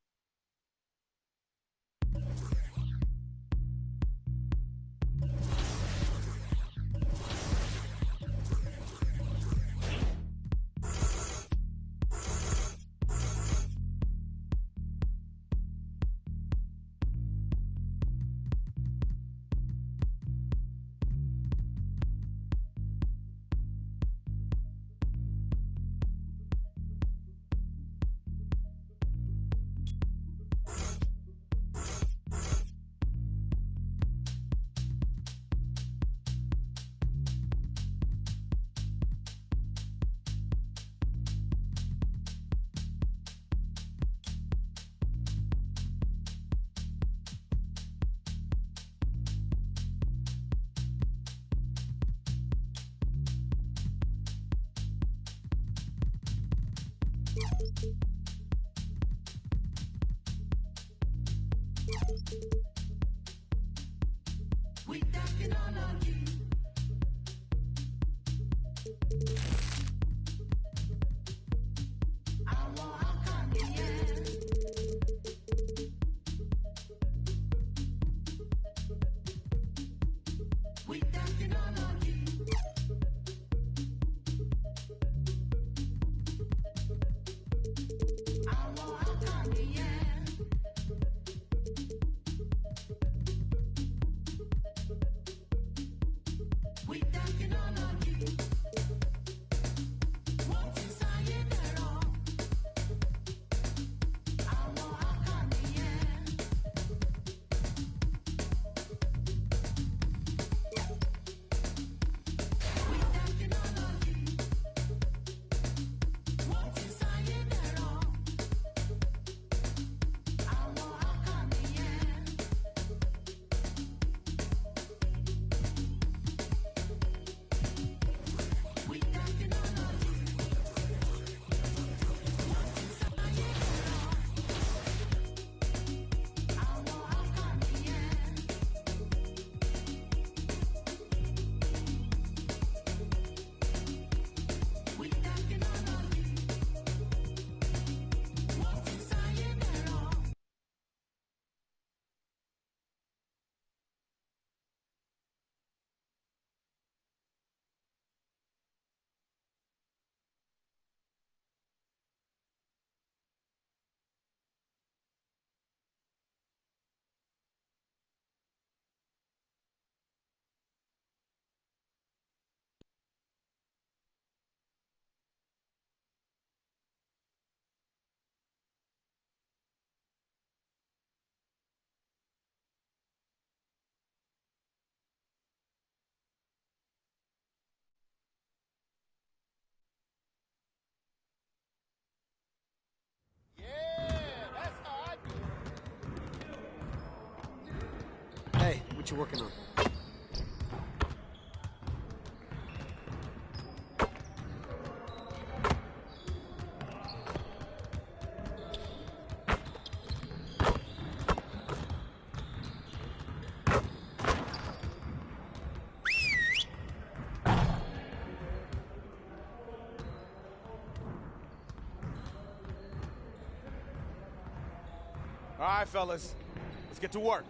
Hey, what you working on? All right, fellas, let's get to work.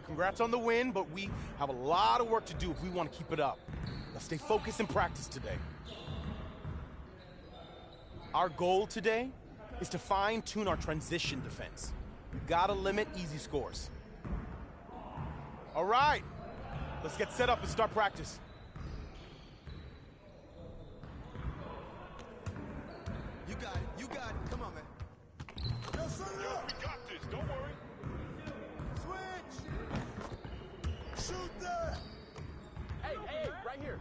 Congrats on the win, but we have a lot of work to do if we want to keep it up. Let's stay focused and practice today. Our goal today is to fine-tune our transition defense. We gotta limit easy scores. All right, let's get set up and start practice. You got it, you got it. Come on, man. Yo, set it up. We got this, don't worry. Switch! Shoot that! Hey, right here.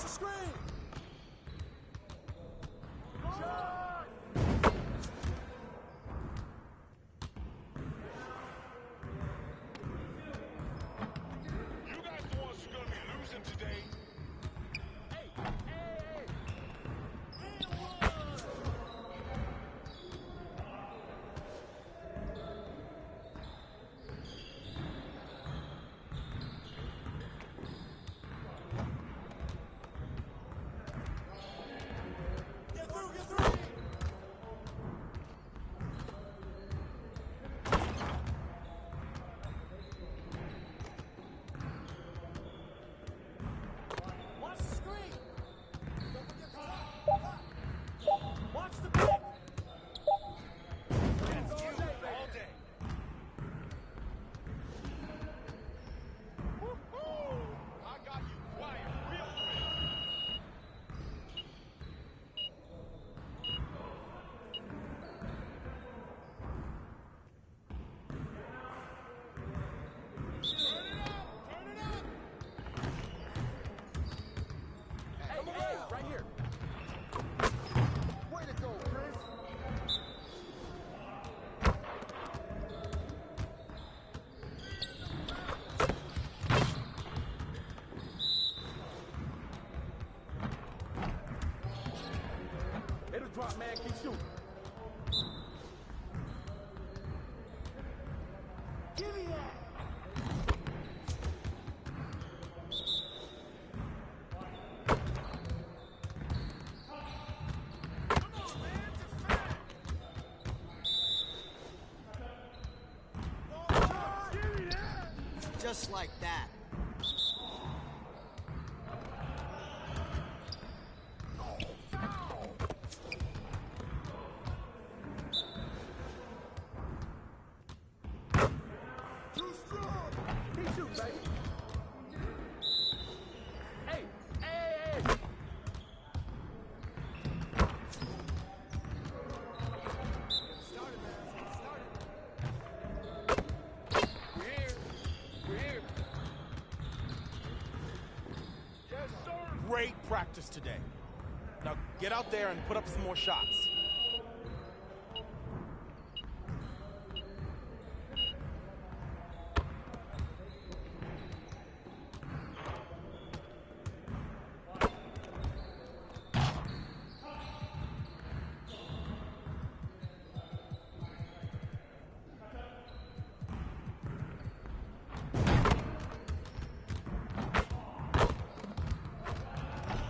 the screen. You guys the ones who are gonna be losing today. Get through, get through. Watch the screen. Don't forget the top. Watch the pick. That's you all day. Woo-hoo! I got you quiet real quick. Hey, right here. Way to go, Chris. It'll drop, man. Keep shooting. Give me that. Just like that. Too strong. Keep shooting, baby. Hey, hey, hey. Started, man. Started. We're here. We're here. Yes, sir. Great practice today. Now get out there and put up some more shots.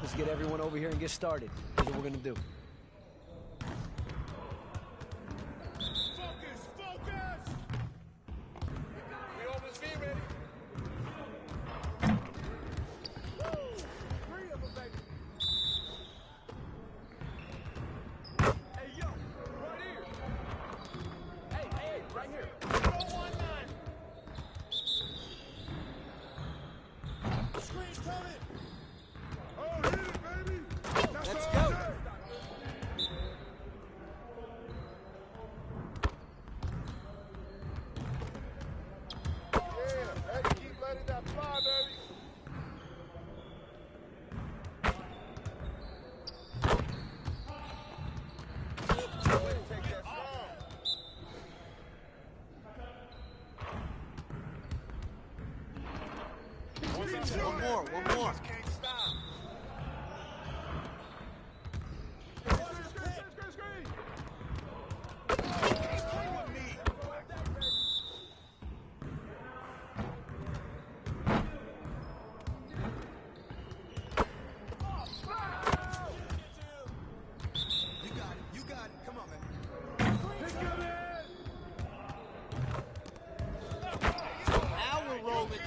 Let's get everyone over here and get started. Here's what we're gonna do. Focus, focus. We on this feet ready? Woo! 3 of them, baby. Hey, yo, right here. Hey, right here. 019. Screen's coming. Oh, hit it, baby. That's Let's all go. day. Yeah, hey, keep letting that fly, baby. Way to take that strong. One more, one more. Can't stop. You got it. Come on, man. Now we're rolling.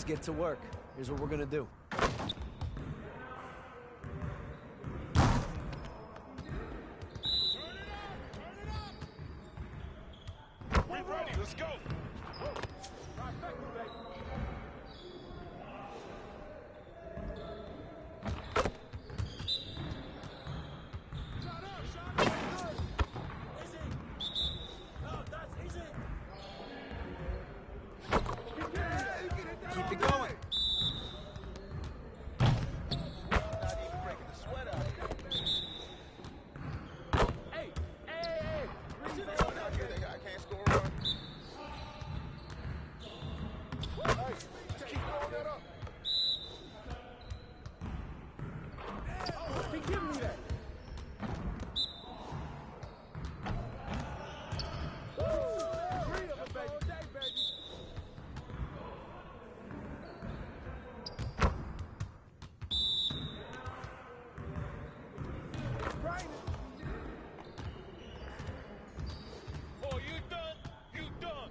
Let's get to work. Here's what we're going to do. We're ready. Let's go. Keep it going. Oh, you done? You done?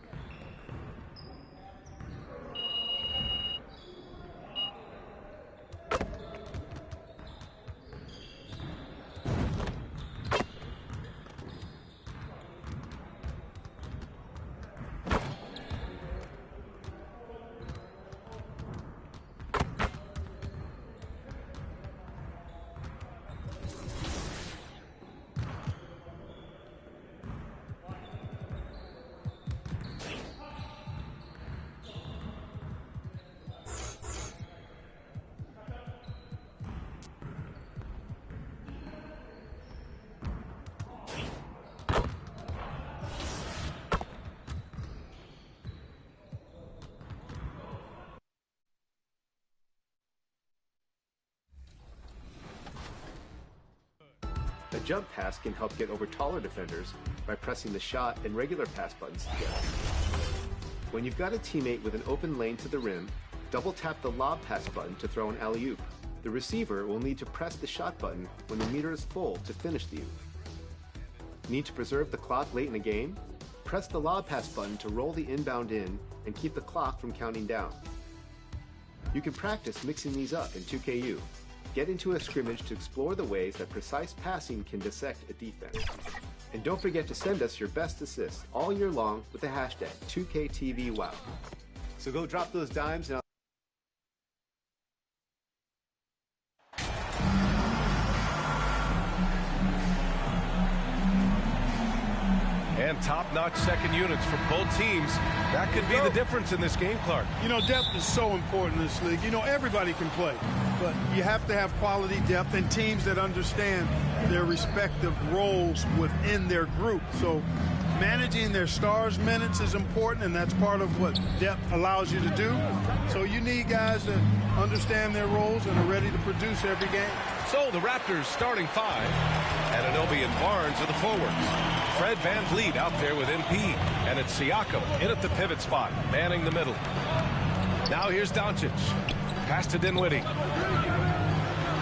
A jump pass can help get over taller defenders by pressing the shot and regular pass buttons together. When you've got a teammate with an open lane to the rim, double tap the lob pass button to throw an alley-oop. The receiver will need to press the shot button when the meter is full to finish the oop. Need to preserve the clock late in a game? Press the lob pass button to roll the inbound in and keep the clock from counting down. You can practice mixing these up in 2KU. Get into a scrimmage to explore the ways that precise passing can dissect a defense. And don't forget to send us your best assists all year long with the hashtag 2KTVWow. So go drop those dimes and And top-notch second units from both teams. That could be the difference in this game, Clark. You know, depth is so important in this league. You know, everybody can play, but you have to have quality depth and teams that understand their respective roles within their group. So managing their stars' minutes is important, and that's part of what depth allows you to do. So you need guys that understand their roles and are ready to produce every game. So the Raptors starting five. Anunoby and Barnes are the forwards. Fred VanVleet out there with MP. And it's Siakam in at the pivot spot, manning the middle. Now here's Doncic. Pass to Dinwiddie.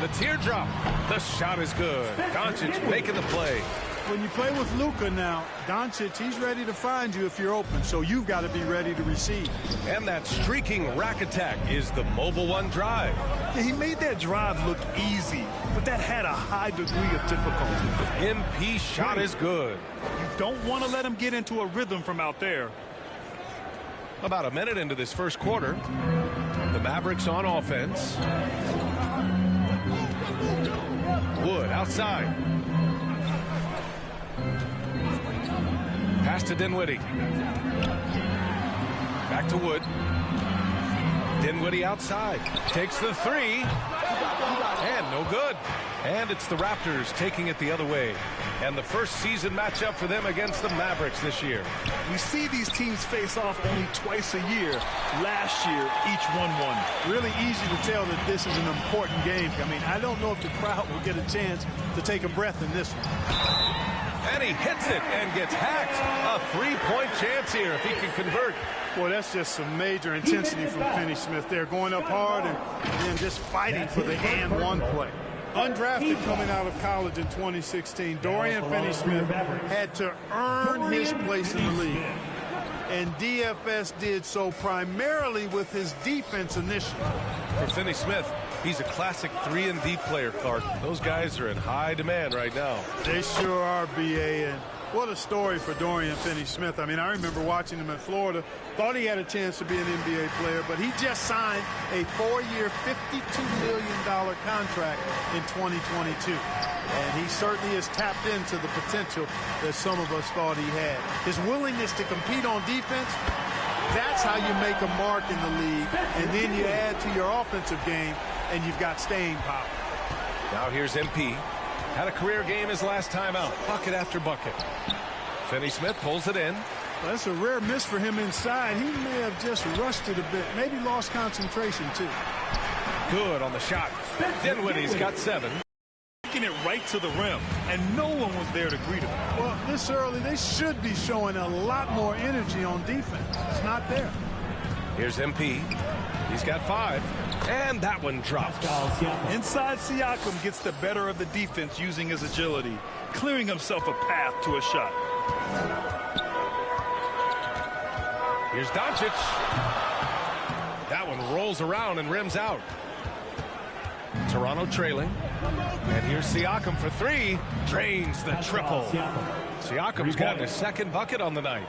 The teardrop. The shot is good. Doncic making the play. When you play with Luka now, Doncic, he's ready to find you if you're open, so you've got to be ready to receive. And that streaking rack attack is the Mobile One drive. Yeah, he made that drive look easy, but that had a high degree of difficulty. MP shot is good. You don't want to let him get into a rhythm from out there. About a minute into this first quarter, the Mavericks on offense. Wood outside. Pass to Dinwiddie. Back to Wood. Dinwiddie outside. Takes the three. And no good. And it's the Raptors taking it the other way. And the first season matchup for them against the Mavericks this year. We see these teams face off only twice a year. Last year, each won. Really easy to tell that this is an important game. I mean, I don't know if the crowd will get a chance to take a breath in this one. And he hits it and gets hacked. A three-point chance here if he can convert. Boy, that's just some major intensity from Finney-Smith there, going up hard and then just fighting for the and one play. Undrafted coming out of college in 2016, Dorian Finney-Smith had to earn his place in the league. and DFS did so primarily with his defense initially. For Finney Smith, he's a classic 3-and-D player, Clark. Those guys are in high demand right now. They sure are, B.A., and what a story for Dorian Finney-Smith. I mean, I remember watching him at Florida. Thought he had a chance to be an NBA player, but he just signed a 4-year, $52 million contract in 2022. And he certainly has tapped into the potential that some of us thought he had. His willingness to compete on defense, that's how you make a mark in the league. And then you add to your offensive game, and you've got staying power. Now here's MP. Had a career game his last time out. Bucket after bucket. Finney-Smith pulls it in. Well, that's a rare miss for him inside. He may have just rushed it a bit. Maybe lost concentration, too. Good on the shot. Dinwiddie's got 7. Taking it right to the rim, and no one was there to greet him. Well, this early, they should be showing a lot more energy on defense. It's not there. Here's MP. He's got 5. And that one drops. Inside, Siakam gets the better of the defense using his agility, clearing himself a path to a shot. Here's Doncic. That one rolls around and rims out. Toronto trailing. And here's Siakam for 3. Drains the triple. Siakam's gotten his 2nd bucket on the night.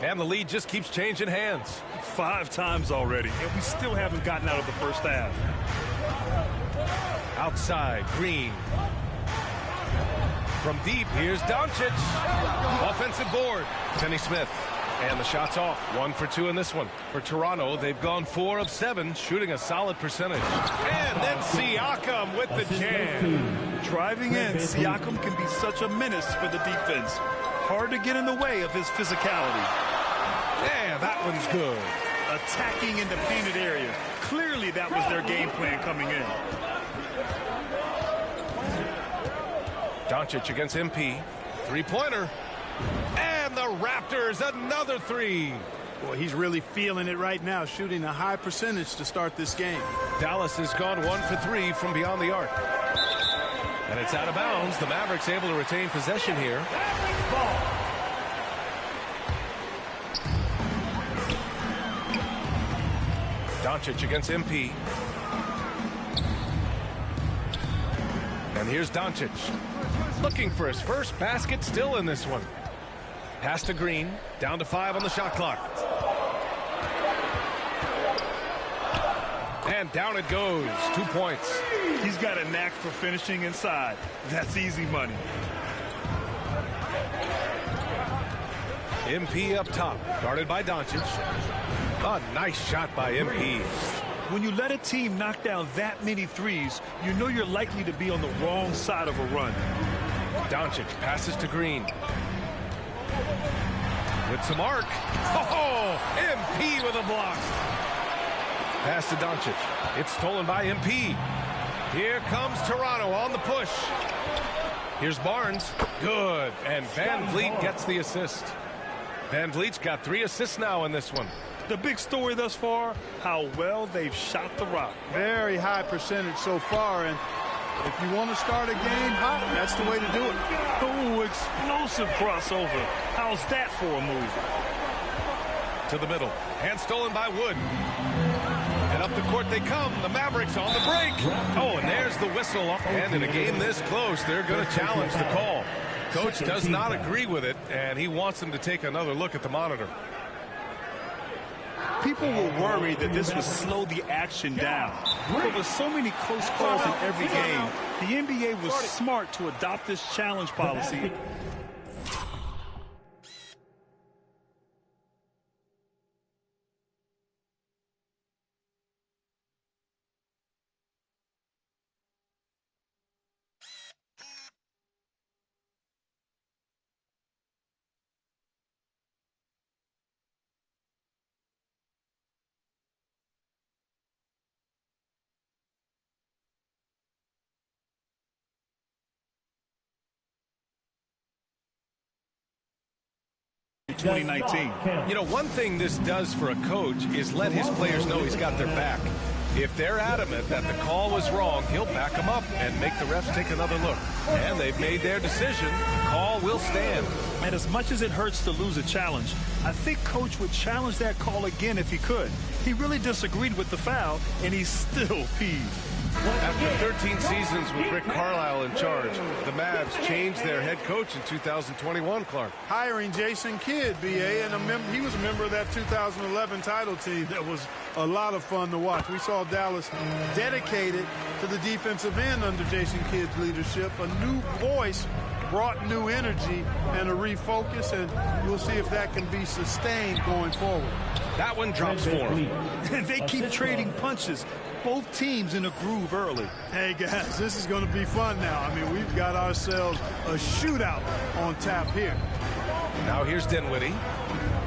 And the lead just keeps changing hands. 5 times already, and we still haven't gotten out of the first half. Outside, Green. From deep, here's Doncic. Offensive board. Finney-Smith. And the shot's off. 1 for 2 in this one. For Toronto, they've gone 4 of 7, shooting a solid percentage. And then Siakam with the jam. Driving in, Siakam can be such a menace for the defense. Hard to get in the way of his physicality. Yeah, that one's good. Attacking in the painted area. Clearly that was their game plan coming in. Doncic against MP. 3-pointer. And the Raptors, another 3. Boy, he's really feeling it right now, shooting a high percentage to start this game. Dallas has gone 1 for 3 from beyond the arc. And it's out of bounds. The Mavericks able to retain possession here. Doncic against MP. And here's Doncic. Looking for his first basket, still in this one. Pass to Green. Down to 5 on the shot clock. And down it goes. 2 points. He's got a knack for finishing inside. That's easy money. MP up top. Guarded by Doncic. A nice shot by MP. When you let a team knock down that many threes, you know you're likely to be on the wrong side of a run. Doncic passes to Green. With some arc. Oh, MP with a block. Pass to Doncic. It's stolen by MP. Here comes Toronto on the push. Here's Barnes. Good. And Van Vliet gets the assist. Van Vliet's got 3 assists now in this one. The big story thus far, how well they've shot the rock. Very high percentage so far, and if you want to start a game hot, that's the way to do it. Oh, explosive crossover. How's that for a move? To the middle. And stolen by Wood. And up the court they come. The Mavericks on the break. Oh, and there's the whistle. And in a game this close, they're going to challenge the call. Coach does not agree with it, and he wants them to take another look at the monitor. People were worried that this would slow the action down. But with so many close calls in every game, the NBA was smart to adopt this challenge policy. in 2019. You know, one thing this does for a coach is let his players know he's got their back. If they're adamant that the call was wrong, he'll back them up and make the refs take another look. And they've made their decision. The call will stand. And as much as it hurts to lose a challenge, I think Coach would challenge that call again if he could. He really disagreed with the foul, and he's still peeved. After 13 seasons with Rick Carlisle in charge, the Mavs changed their head coach in 2021, Clark. Hiring Jason Kidd, BA, and he was a member of that 2011 title team. That was a lot of fun to watch. We saw Dallas dedicated to the defensive end under Jason Kidd's leadership. A new voice brought new energy and a refocus, and we'll see if that can be sustained going forward. That one drops for him. And they keep trading punches. Both teams in a groove early. Hey, guys, this is going to be fun now. I mean, we've got ourselves a shootout on tap here. Now here's Dinwiddie.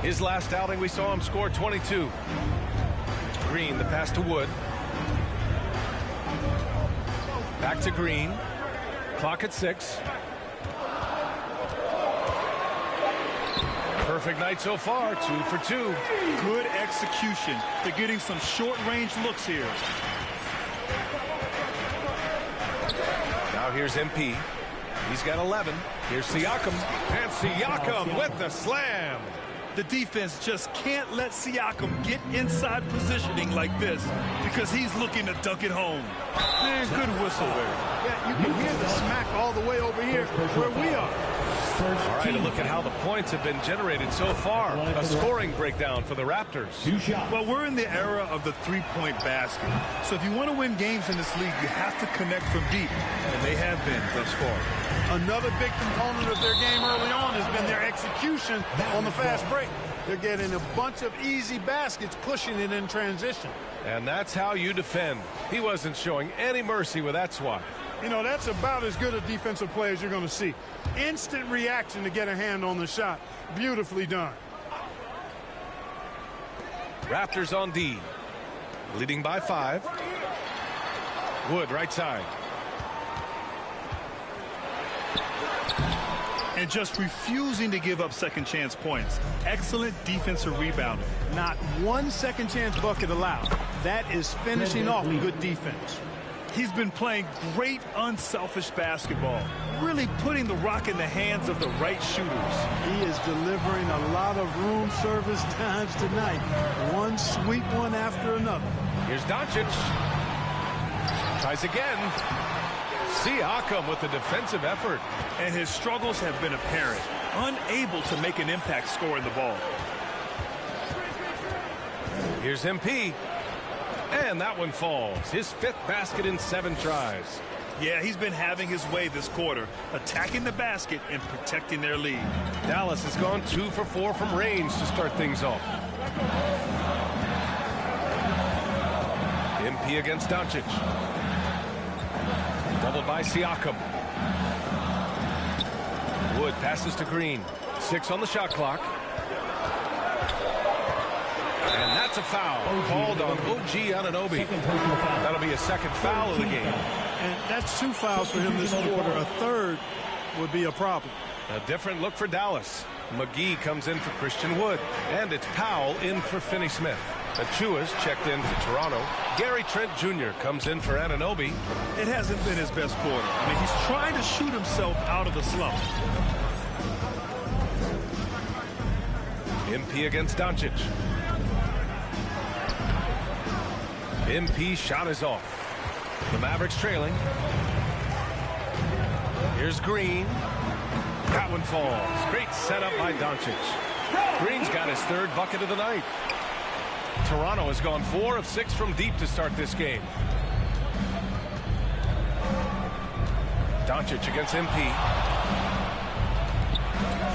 His last outing, we saw him score 22. Green, the pass to Wood. Back to Green. Clock at 6. Perfect night so far, 2 for 2. Good execution. They're getting some short-range looks here. Now here's MP. He's got 11. Here's Siakam. And Siakam with the slam. The defense just can't let Siakam get inside positioning like this because he's looking to dunk it home. Man, good whistle there. Yeah, you can hear the smack all the way over here where we are. All right, a look at how the points have been generated so far. A scoring breakdown for the Raptors. Well, we're in the era of the three-point basket. So if you want to win games in this league, you have to connect from deep. And they have been thus far. Another big component of their game early on has been their execution on the fast break. They're getting a bunch of easy baskets, pushing it in transition. And that's how you defend. He wasn't showing any mercy with that swat. You know, that's about as good a defensive play as you're going to see. Instant reaction to get a hand on the shot. Beautifully done. Raptors on D. Leading by 5. Wood, right side. And just refusing to give up second chance points. Excellent defensive rebounding. Not one second chance bucket allowed. That is finishing off good defense. He's been playing great unselfish basketball, really putting the rock in the hands of the right shooters. He is delivering a lot of room service times tonight. One sweet one after another. Here's Doncic. Tries again. Siakam with the defensive effort. And his struggles have been apparent. Unable to make an impact scoring the ball. Here's MP. And that one falls. His 5th basket in 7 tries. Yeah, he's been having his way this quarter, attacking the basket and protecting their lead. Dallas has gone 2 for 4 from range to start things off. MP against Doncic. Doubled by Siakam. Wood passes to Green. 6 on the shot clock. And that's a foul called on OG Anunoby. That'll be a second foul of the game. And that's 2 fouls for him this quarter. A third would be a problem. A different look for Dallas. McGee comes in for Christian Wood. And it's Powell in for Finney Smith. Achua's checked in for Toronto. Gary Trent Jr. comes in for Anunoby. It hasn't been his best quarter. I mean, he's trying to shoot himself out of the slump. MP against Doncic. MP shot is off. The Mavericks trailing. Here's Green. That one falls. Great setup by Doncic. Green's got his 3rd bucket of the night. Toronto has gone 4 of 6 from deep to start this game. Doncic against MP.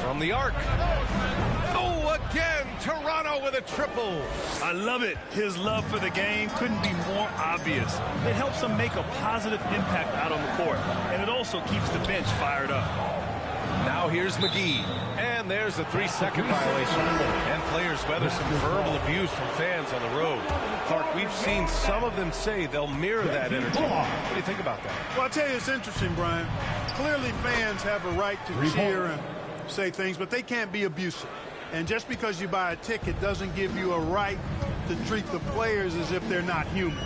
From the arc. Oh, again, Toronto with a triple. I love it. His love for the game couldn't be more obvious. It helps him make a positive impact out on the court, and it also keeps the bench fired up. Now here's McGee, and there's a 3-second violation. And players weather some verbal abuse from fans on the road. Clark, we've seen some of them say they'll mirror that energy. What do you think about that? Well, I'll tell you, it's interesting, Brian. Clearly fans have a right to cheer and say things, but they can't be abusive. And just because you buy a ticket doesn't give you a right to treat the players as if they're not human.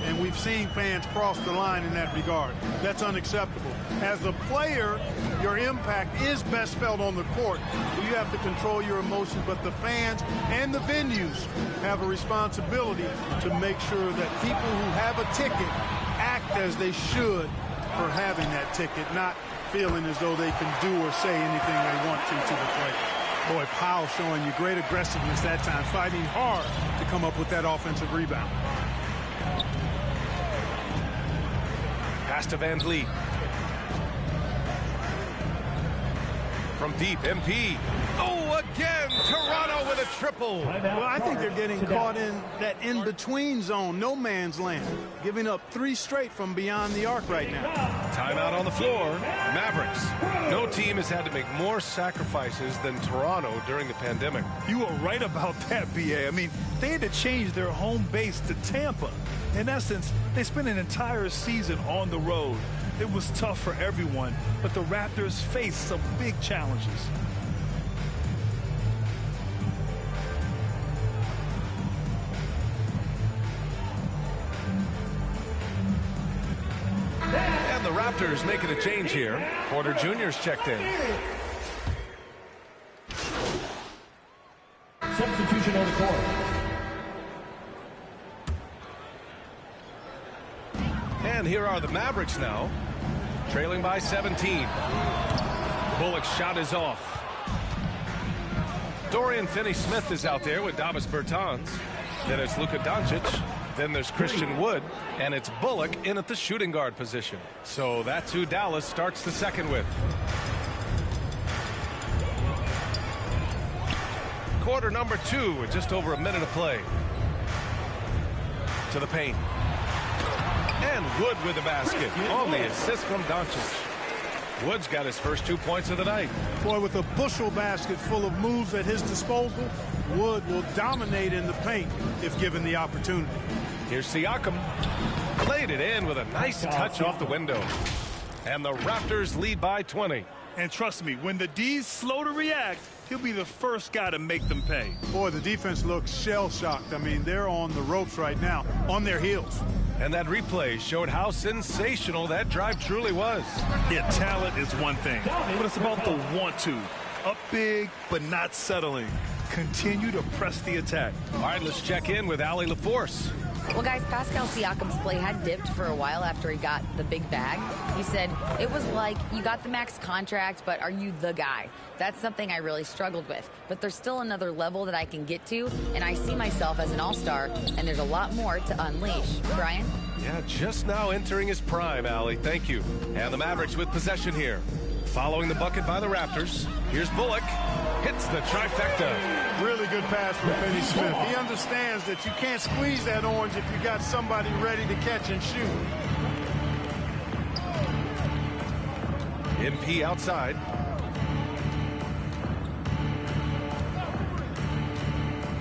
and we've seen fans cross the line in that regard. That's unacceptable. As a player, your impact is best felt on the court. You have to control your emotions, but the fans and the venues have a responsibility to make sure that people who have a ticket act as they should for having that ticket, not feeling as though they can do or say anything they want to the plate. Boy, Powell showing you great aggressiveness that time, fighting hard to come up with that offensive rebound. Pass to Van Vliet. From deep, MP. Oh, again, Toronto with a triple. Well, I think they're getting caught in that in-between zone, no man's land, giving up 3 straight from beyond the arc right now. Timeout on the floor. Mavericks. No team has had to make more sacrifices than Toronto during the pandemic. You were right about that, BA. I mean, they had to change their home base to Tampa. In essence, they spent an entire season on the road. It was tough for everyone, but the Raptors faced some big challenges. And the Raptors making a change here. Porter Jr.'s checked in. Substitution on the court. And here are the Mavericks now, trailing by 17. Bullock's shot is off. Dorian Finney-Smith is out there with Davis Bertans. Then it's Luka Doncic. Then there's Christian Wood. And it's Bullock in at the shooting guard position. So that's who Dallas starts the second with. Quarter number 2 with just over a minute of play. To the paint. And Wood with the basket on the assist from Doncic. Wood's got his first 2 points of the night. Boy, with a bushel basket full of moves at his disposal, Wood will dominate in the paint if given the opportunity. Here's Siakam. Played it in with a nice touch off the window. And the Raptors lead by 20. And trust me, when the D's slow to react, he'll be the first guy to make them pay. Boy, the defense looks shell-shocked. I mean, they're on the ropes right now, on their heels. And that replay showed how sensational that drive truly was. Yeah, talent is one thing, but it's about the want-to. Up big, but not settling. Continue to press the attack. All right, let's check in with Allie LaForce. Well, guys, Pascal Siakam's play had dipped for a while after he got the big bag. He said, it was like, you got the max contract, but are you the guy? That's something I really struggled with. But there's still another level that I can get to, and I see myself as an all-star, and there's a lot more to unleash. Brian? Yeah, just now entering his prime, Allie. Thank you. And the Mavericks with possession here. Following the bucket by the Raptors. Here's Bullock. Hits the trifecta. Really good pass from Finney-Smith. He understands that you can't squeeze that orange if you got somebody ready to catch and shoot. MP outside.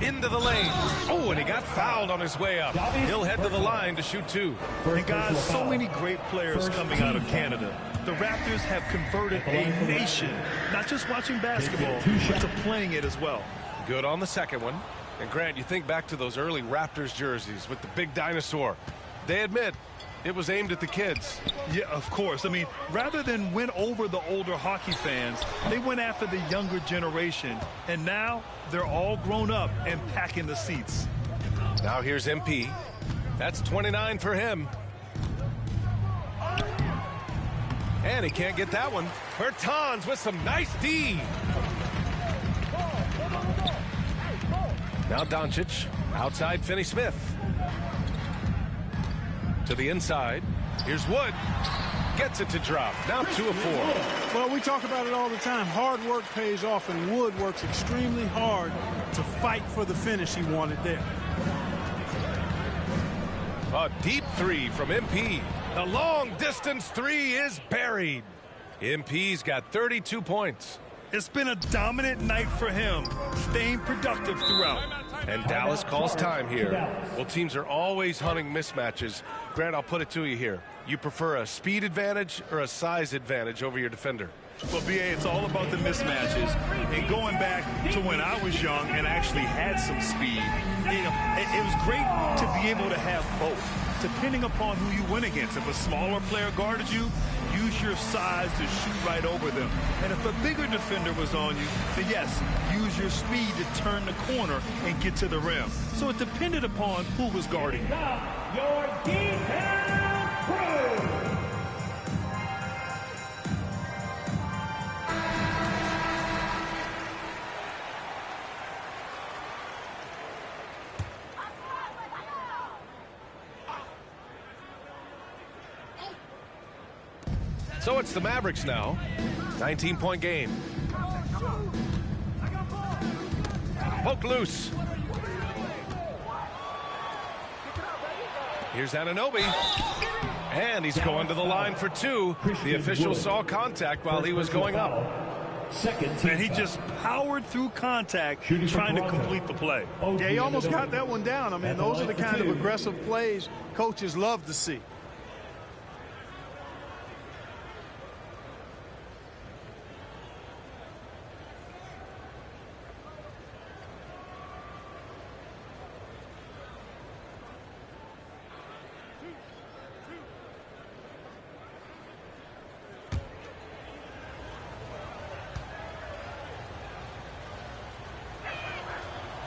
Into the lane. Oh, and he got fouled on his way up. He'll head to the line to shoot 2. And guys, so many great players coming out of Canada. The Raptors have converted a nation, not just watching basketball, but to playing it as well. Good on the second one. And Grant, you think back to those early Raptors jerseys with the big dinosaur. They admit it was aimed at the kids. Yeah, of course. I mean, rather than win over the older hockey fans, they went after the younger generation. And now they're all grown up and packing the seats. Now here's MP. That's 29 for him. And he can't get that one. Bertans with some nice D. Now Doncic. Outside Finney-Smith. To the inside. Here's Wood. Gets it to drop. Now 2 of 4. Well, we talk about it all the time. Hard work pays off, and Wood works extremely hard to fight for the finish he wanted there. A deep 3 from MP. The long-distance 3 is buried. MP's got 32 points. It's been a dominant night for him, staying productive throughout. And Dallas calls time here. Well, teams are always hunting mismatches. Grant, I'll put it to you here. You prefer a speed advantage or a size advantage over your defender? Well, BA, it's all about the mismatches. And going back to when I was young and actually had some speed, it was great to be able to have both, depending upon who you went against. If a smaller player guarded you, use your size to shoot right over them. And if a bigger defender was on you, then yes, use your speed to turn the corner and get to the rim. So it depended upon who was guarding you. Your defense crew. So it's the Mavericks now. 19-point game. Poke loose. Here's Anunoby. And he's going to the line for two. The official saw contact while he was going up. And he just powered through contact trying to complete the play. Yeah, he almost got that one down. I mean, those are the kind of aggressive plays coaches love to see.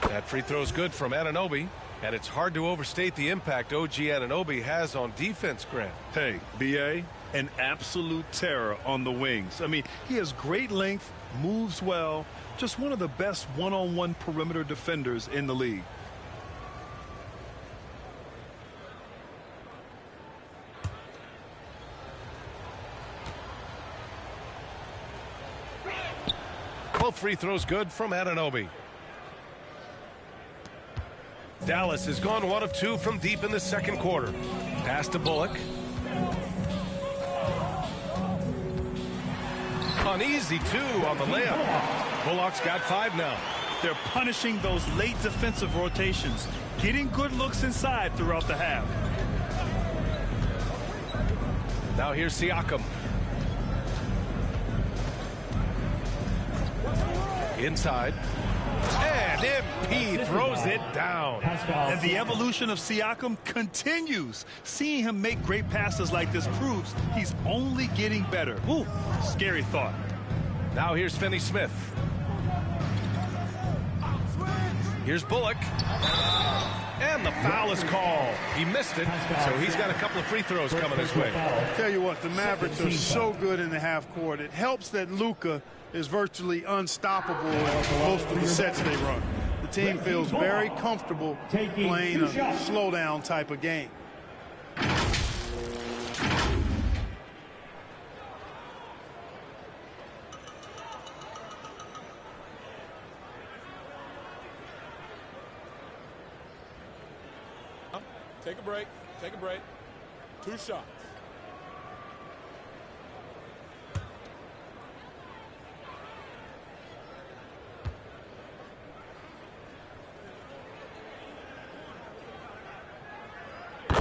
That free throw's good from Anunoby, and it's hard to overstate the impact OG Anunoby has on defense, Grant. Hey, BA, an absolute terror on the wings. I mean, he has great length, moves well, just one of the best one-on-one perimeter defenders in the league. Both free throws good from Anunoby. Dallas has gone 1 of 2 from deep in the second quarter. Pass to Bullock. An easy 2 on the layup. Bullock's got 5 now. They're punishing those late defensive rotations, getting good looks inside throughout the half. Now here's Siakam. Inside. And MP throws it down. And the evolution of Siakam continues. Seeing him make great passes like this proves he's only getting better. Ooh, scary thought. Now here's Finney-Smith. Here's Bullock. And the foul is called. He missed it, so he's got a couple of free throws coming his way. Tell you what, the Mavericks are so good in the half court. It helps that Luka is virtually unstoppable in most of the sets they run. The team feels very comfortable playing a slowdown type of game. Take a break. Take a break. 2 shots.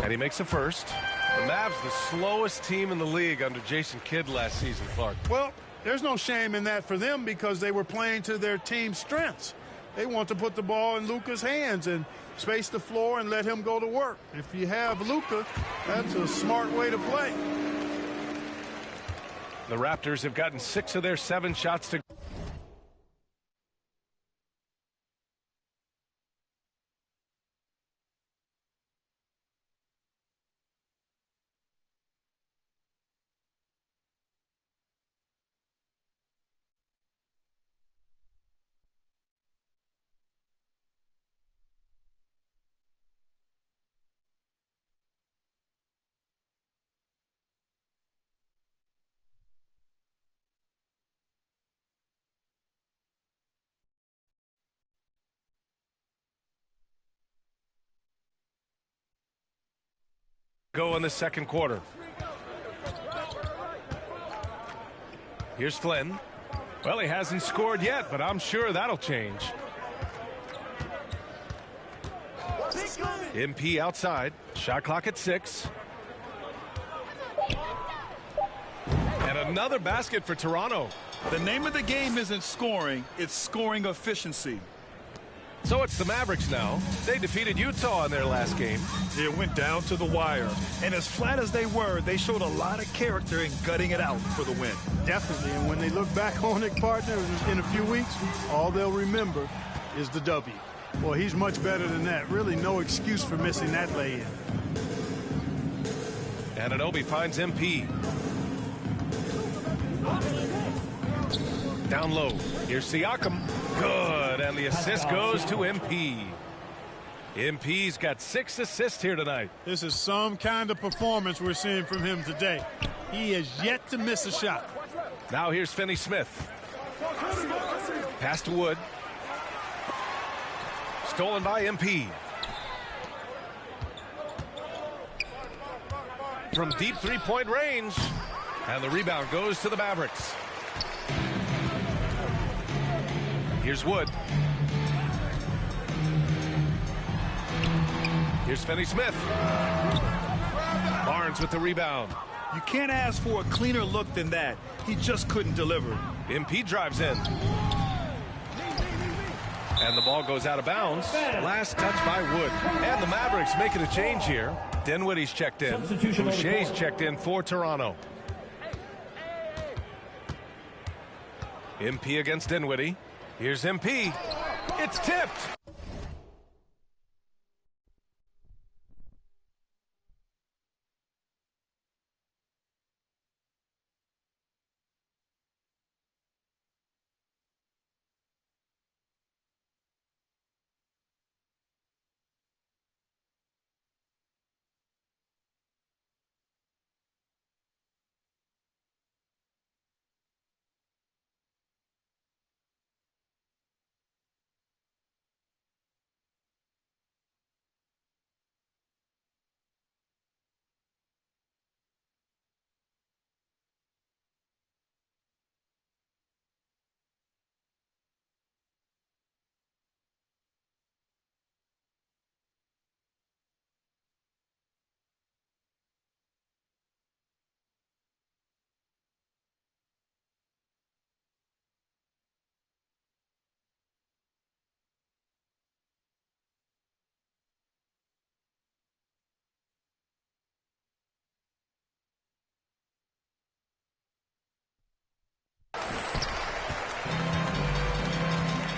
And he makes the first. The Mavs, the slowest team in the league under Jason Kidd last season, Clark. Well, there's no shame in that for them because they were playing to their team's strengths. They want to put the ball in Luka's hands and space the floor and let him go to work. If you have Luka, that's a smart way to play. The Raptors have gotten 6 of their 7 shots to go in the second quarter. Here's Flynn. Well, he hasn't scored yet, but I'm sure that'll change. MP outside. Shot clock at 6. And another basket for Toronto. The name of the game isn't scoring, it's scoring efficiency. So it's the Mavericks now. They defeated Utah in their last game. It went down to the wire. And as flat as they were, they showed a lot of character in gutting it out for the win. Definitely. And when they look back on it, partner, in a few weeks, all they'll remember is the W. Well, he's much better than that. Really no excuse for missing that lay-in. Anunoby finds MP. Down low. Here's Siakam. Good. And the assist goes to MP. MP's got 6 assists here tonight. This is some kind of performance we're seeing from him today. He has yet to miss a shot. Now here's Finney-Smith. Pass to Wood. Stolen by MP. From deep three-point range. And the rebound goes to the Mavericks. Here's Wood. Here's Finney-Smith. Barnes with the rebound. You can't ask for a cleaner look than that. He just couldn't deliver. MP drives in. And the ball goes out of bounds. Last touch by Wood. And the Mavericks making a change here. Dinwiddie's checked in. Boucher's checked in for Toronto. MP against Dinwiddie. Here's MP. It's tipped.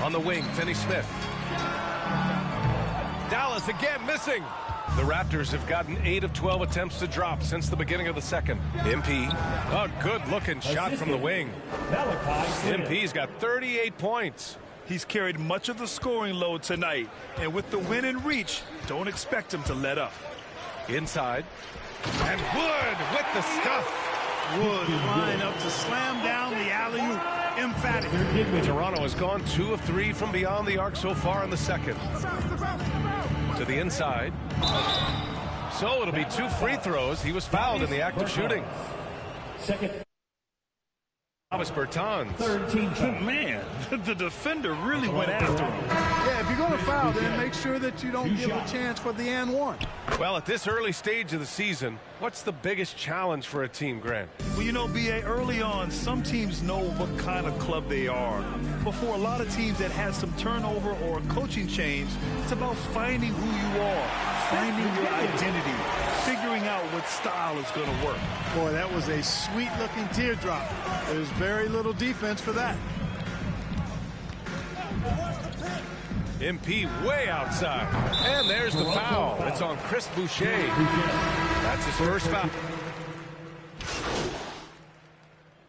On the wing, Finney-Smith. Dallas again missing. The Raptors have gotten 8 of 12 attempts to drop since the beginning of the second. MP, a good-looking shot from the wing. MP's got 38 points. He's carried much of the scoring load tonight. And with the win in reach, don't expect him to let up. Inside. And Wood with the stuff. Wood flying up to slam down the alley-oop. Emphatic. Toronto has gone 2 of 3 from beyond the arc so far in the second. To the inside. So it'll be 2 free throws. He was fouled in the act of shooting. Thomas Bertans. Oh, man, the defender really went after him. Yeah, if you're going to foul, then make sure that you don't give a chance for the and one. Well, at this early stage of the season, what's the biggest challenge for a team, Grant? Well, you know, B.A., early on, some teams know what kind of club they are. But for a lot of teams that had some turnover or coaching change, it's about finding who you are, finding your identity, figuring out what style is going to work. Boy, that was a sweet-looking teardrop. There's very little defense for that. MP way outside. And there's the foul. It's on Chris Boucher. That's his first foul.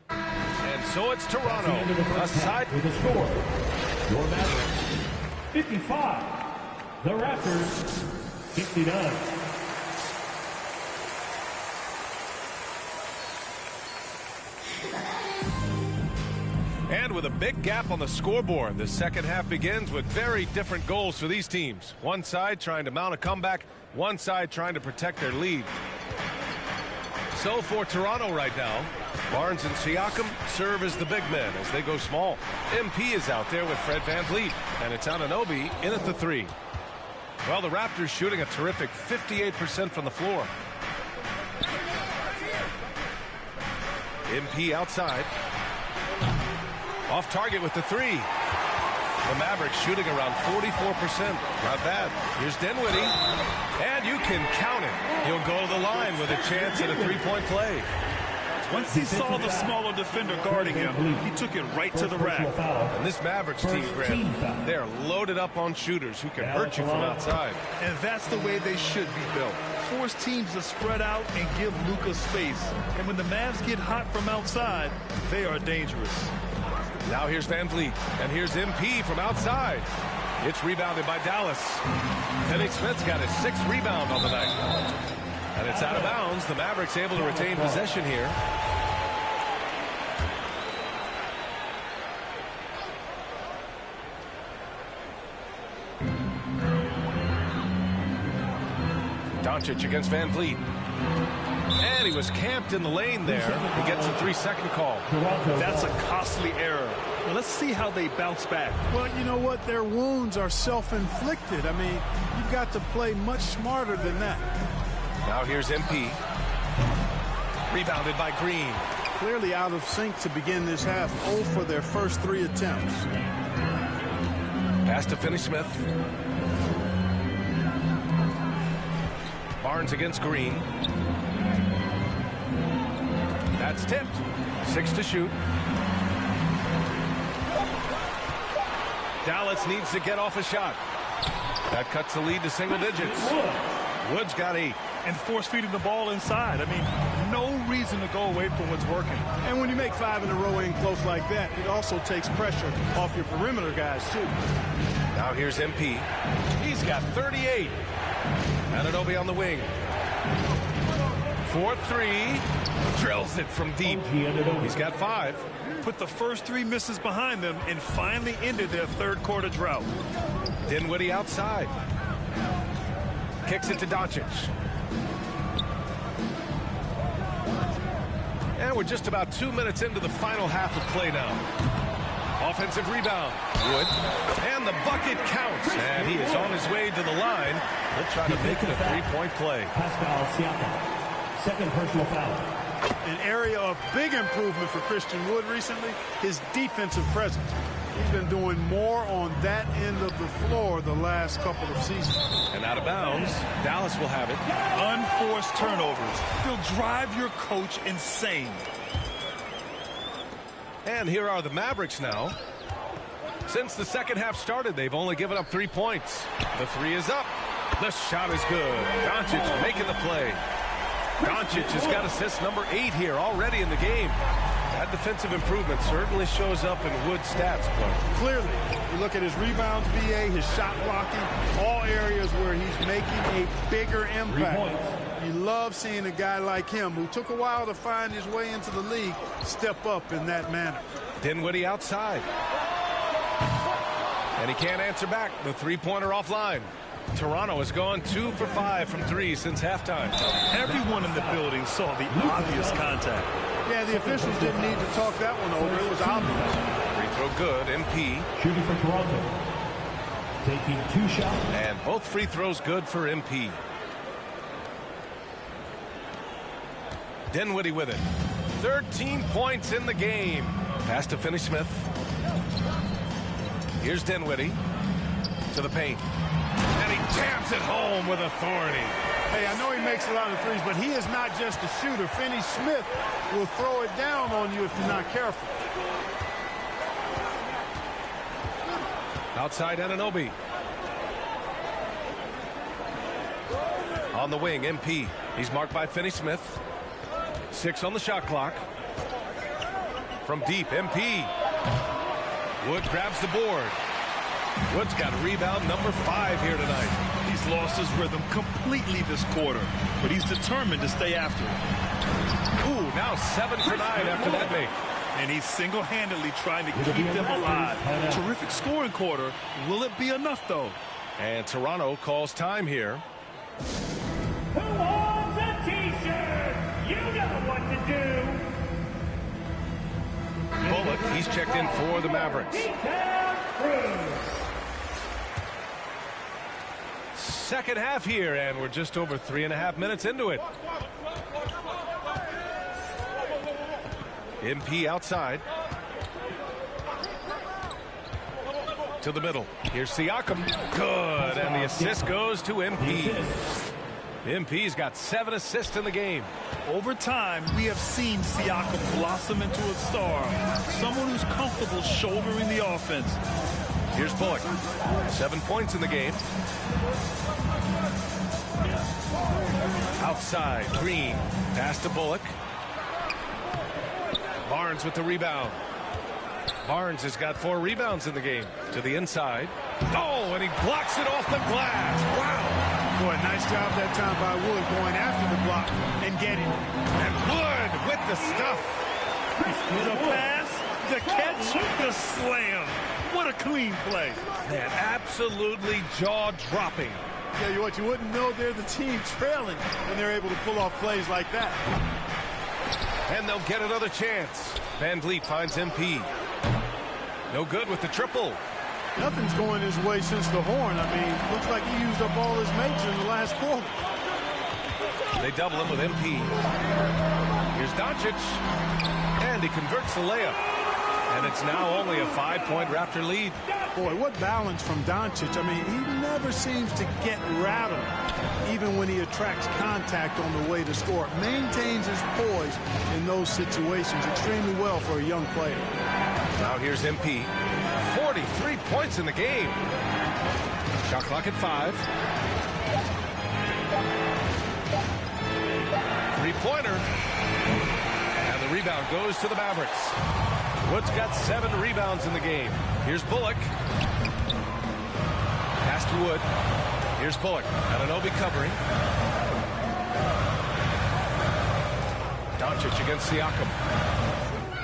And so it's Toronto. Aside with the score. Your Mavericks 55. The Raptors 59. And with a big gap on the scoreboard, the second half begins with very different goals for these teams. One side trying to mount a comeback, one side trying to protect their lead. So for Toronto right now, Barnes and Siakam serve as the big men as they go small. MP is out there with Fred VanVleet, and it's Anunoby in at the 3. Well, the Raptors shooting a terrific 58% from the floor. MP outside. Off target with the three. The Mavericks shooting around 44%. Not bad. Here's Dinwiddie. And you can count it. He'll go to the line with a chance at a three-point play. Once he saw the smaller defender guarding him, he took it right to the rack. And this Mavericks team, Grant, they're loaded up on shooters who can hurt you from outside. And that's the way they should be built. Force teams to spread out and give Luka space. And when the Mavs get hot from outside, they are dangerous. Now here's Van Vliet, and here's MP from outside. It's rebounded by Dallas. Finney-Smith's got his 6th rebound on the night. And it's out of bounds. The Mavericks able to retain possession here. Doncic against Van Vliet. And he was camped in the lane there. He gets a 3-second call. That's a costly error. Well, let's see how they bounce back. Well, you know what? Their wounds are self-inflicted. I mean, you've got to play much smarter than that. Now here's MP. Rebounded by Green. Clearly out of sync to begin this half. 0 for their first 3 attempts. Pass to Finney-Smith. Barnes against Green. That's tipped. 6 to shoot. Dallas needs to get off a shot. That cuts the lead to single digits. Wood's got 8. And force feeding the ball inside. I mean, no reason to go away from what's working. And when you make 5 in a row in close like that, it also takes pressure off your perimeter guys, too. Now here's MP. He's got 38. Anunoby on the wing. 4-3. Drills it from deep. He's got 5. Put the first 3 misses behind them and finally ended their third-quarter drought. Dinwiddie outside. Kicks it to Doncic. And we're just about 2 minutes into the final half of play now. Offensive rebound. Wood. And the bucket counts. And he is on his way to the line. He'll try to make it a 3-point play. Pascal Siakam. Second personal foul. An area of big improvement for Christian Wood recently, his defensive presence. He's been doing more on that end of the floor the last couple of seasons. And out of bounds, Dallas will have it. Unforced turnovers. They'll drive your coach insane. And here are the Mavericks now. Since the second half started, they've only given up 3 points. The 3 is up. The shot is good. Doncic making the play. Doncic has got assist number 8 here already in the game. That defensive improvement certainly shows up in Wood's stats. Clearly, you look at his rebounds, BA, his shot blocking, all areas where he's making a bigger impact. You love seeing a guy like him, who took a while to find his way into the league, step up in that manner. Dinwiddie outside. And he can't answer back. The 3-pointer offline. Toronto has gone 2 for 5 from 3 since halftime. Everyone in the building saw the obvious contact. Yeah, the officials didn't need to talk that one over. It was obvious. Free throw good. MP. Shooting for Toronto. Taking 2 shots. And both free throws good for MP. Dinwiddie with it. 13 points in the game. Pass to Finney-Smith. Here's Dinwiddie to the paint. And he taps it home with authority. Hey, I know he makes a lot of threes, but he is not just a shooter. Finney-Smith will throw it down on you if you're not careful. Outside Anunoby. On the wing, MP. He's marked by Finney-Smith. 6 on the shot clock. From deep, MP. Wood grabs the board. Wood's got rebound number 5 here tonight. He's lost his rhythm completely this quarter, but he's determined to stay after it. Ooh, now 7 for 9 after that make. And he's single-handedly trying to keep them alive. Terrific scoring quarter. Will it be enough, though? And Toronto calls time here. Who wants a T-shirt? You know what to do. Bullock, he's checked in for the Mavericks. Second half here, and we're just over 3.5 minutes into it. MP outside. To the middle. Here's Siakam. Good. And the assist goes to MP. MP's got 7 assists in the game. Over time, we have seen Siakam blossom into a star. Someone who's comfortable shouldering the offense. Here's Bullock. 7 points in the game. Outside, Green. Pass to Bullock. Barnes with the rebound. Barnes has got 4 rebounds in the game. To the inside. Oh, and he blocks it off the glass. Wow. Boy, nice job that time by Wood going after the block and getting it. And Wood with the stuff. The pass, the catch, the slam. What a clean play. Man, absolutely jaw-dropping. Yeah, what you wouldn't know they're the team trailing when they're able to pull off plays like that. And they'll get another chance. Van Vliet finds MP. No good with the triple. Nothing's going his way since the horn. I mean, looks like he used up all his mates in the last quarter. They double him with MP. Here's Doncic. And he converts the layup. And it's now only a 5-point Raptor lead. Boy, what balance from Doncic. I mean, he never seems to get rattled, even when he attracts contact on the way to score. Maintains his poise in those situations extremely well for a young player. Now here's MP. 43 points in the game. Shot clock at 5. 3-pointer. And the rebound goes to the Mavericks. Wood's got 7 rebounds in the game. Here's Bullock. Pass to Wood. Here's Bullock. Anunoby covering. Doncic against Siakam.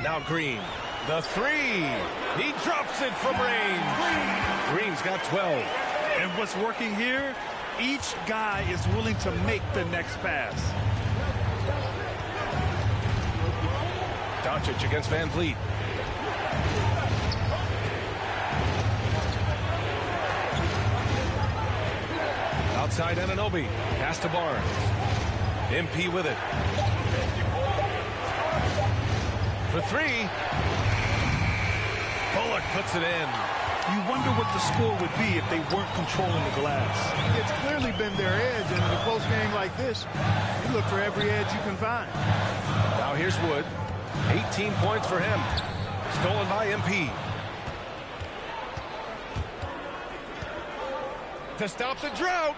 Now Green. The 3. He drops it from range. Green's got 12. And what's working here? Each guy is willing to make the next pass. Doncic against Van Vliet. Outside Anunoby. Pass to Barnes. MP with it. For 3. Bullock puts it in. You wonder what the score would be if they weren't controlling the glass. It's clearly been their edge, and in a close game like this, you look for every edge you can find. Now here's Wood. 18 points for him. Stolen by MP. To stop the drought.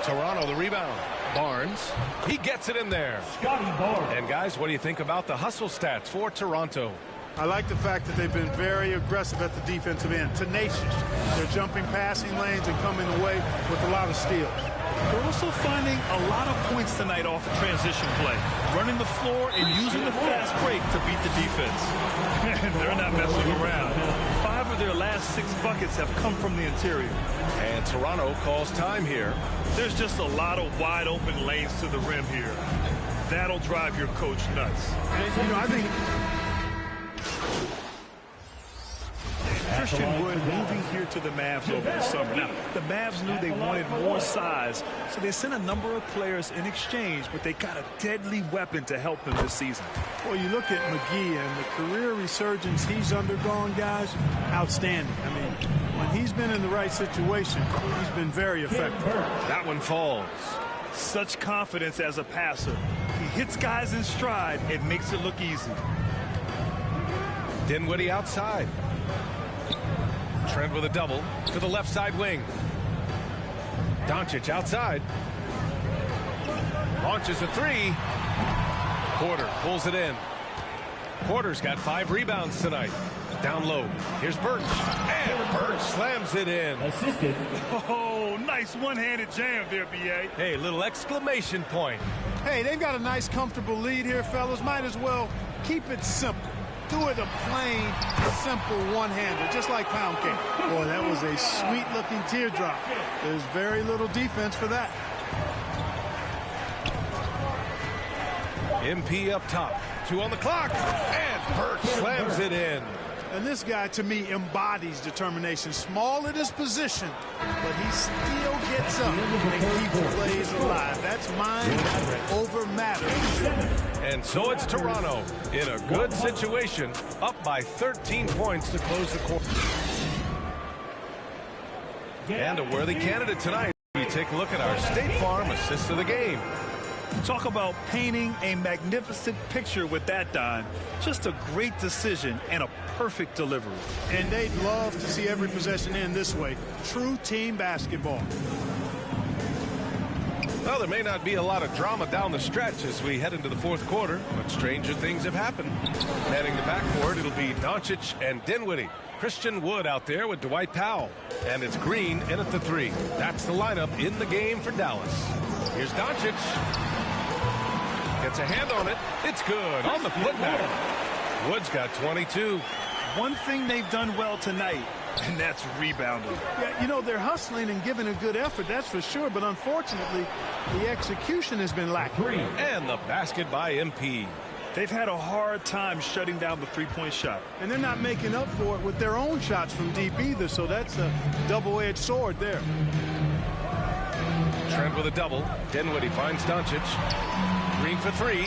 Toronto the rebound. Barnes. He gets it in there. And guys, what do you think about the hustle stats for Toronto? I like the fact that they've been very aggressive at the defensive end. Tenacious. They're jumping passing lanes and coming away with a lot of steals. They're also finding a lot of points tonight off of transition play. Running the floor and using the fast break to beat the defense. They're not messing around. 5 of their last 6 buckets have come from the interior. And Toronto calls time here. There's just a lot of wide open lanes to the rim here. That'll drive your coach nuts. And, I think Christian Wood moving here to the Mavs over the summer. Now, the Mavs knew they wanted more size, so they sent a number of players in exchange, but they got a deadly weapon to help them this season. Well, you look at McGee and the career resurgence he's undergone, guys, outstanding. I mean, when he's been in the right situation, he's been very effective. That one falls. Such confidence as a passer. He hits guys in stride and makes it look easy. Dinwiddie outside. Trent with a double to the left side wing. Doncic outside. Launches a 3. Porter pulls it in. Porter's got 5 rebounds tonight. Down low. Here's Birch. And Birch slams it in. Assisted. Oh, nice one-handed jam there, B.A. Hey, little exclamation point. Hey, they've got a nice, comfortable lead here, fellas. Might as well keep it simple. Do it a plain, simple one-hander, just like pound cake. Boy, that was a sweet-looking teardrop. There's very little defense for that. MP up top. 2 on the clock. And Birch slams it in. And this guy, to me, embodies determination. Small at his position, but he still gets up and keeps plays alive. That's mind over matter. And so it's Toronto in a good situation, up by 13 points to close the quarter. And a worthy candidate tonight. We take a look at our State Farm assist of the game. Talk about painting a magnificent picture with that, Don. Just a great decision and a perfect delivery. And they'd love to see every possession end this way. True team basketball. Well, there may not be a lot of drama down the stretch as we head into the fourth quarter, but stranger things have happened. Heading the backcourt, it'll be Doncic and Dinwiddie. Christian Wood out there with Dwight Powell. And it's Green in at the three. That's the lineup in the game for Dallas. Here's Doncic. Gets a hand on it. It's good on the putback. Wood's got 22. One thing they've done well tonight, and that's rebounding. Yeah, you know, they're hustling and giving a good effort, that's for sure, but unfortunately, the execution has been lacking. And the basket by MP. They've had a hard time shutting down the three-point shot. And they're not making up for it with their own shots from deep either, so that's a double-edged sword there. Trent with a double. Dinwiddie finds Doncic. Green for three.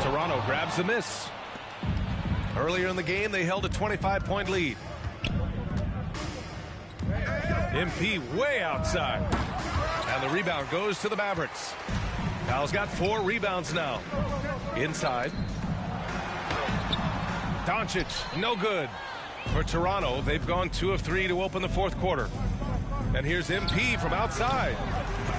Toronto grabs the miss. Earlier in the game, they held a 25-point lead. MP way outside. And the rebound goes to the Mavericks. Powell's got 4 rebounds now. Inside. Doncic, no good. For Toronto, they've gone 2 of 3 to open the fourth quarter. And here's MP from outside.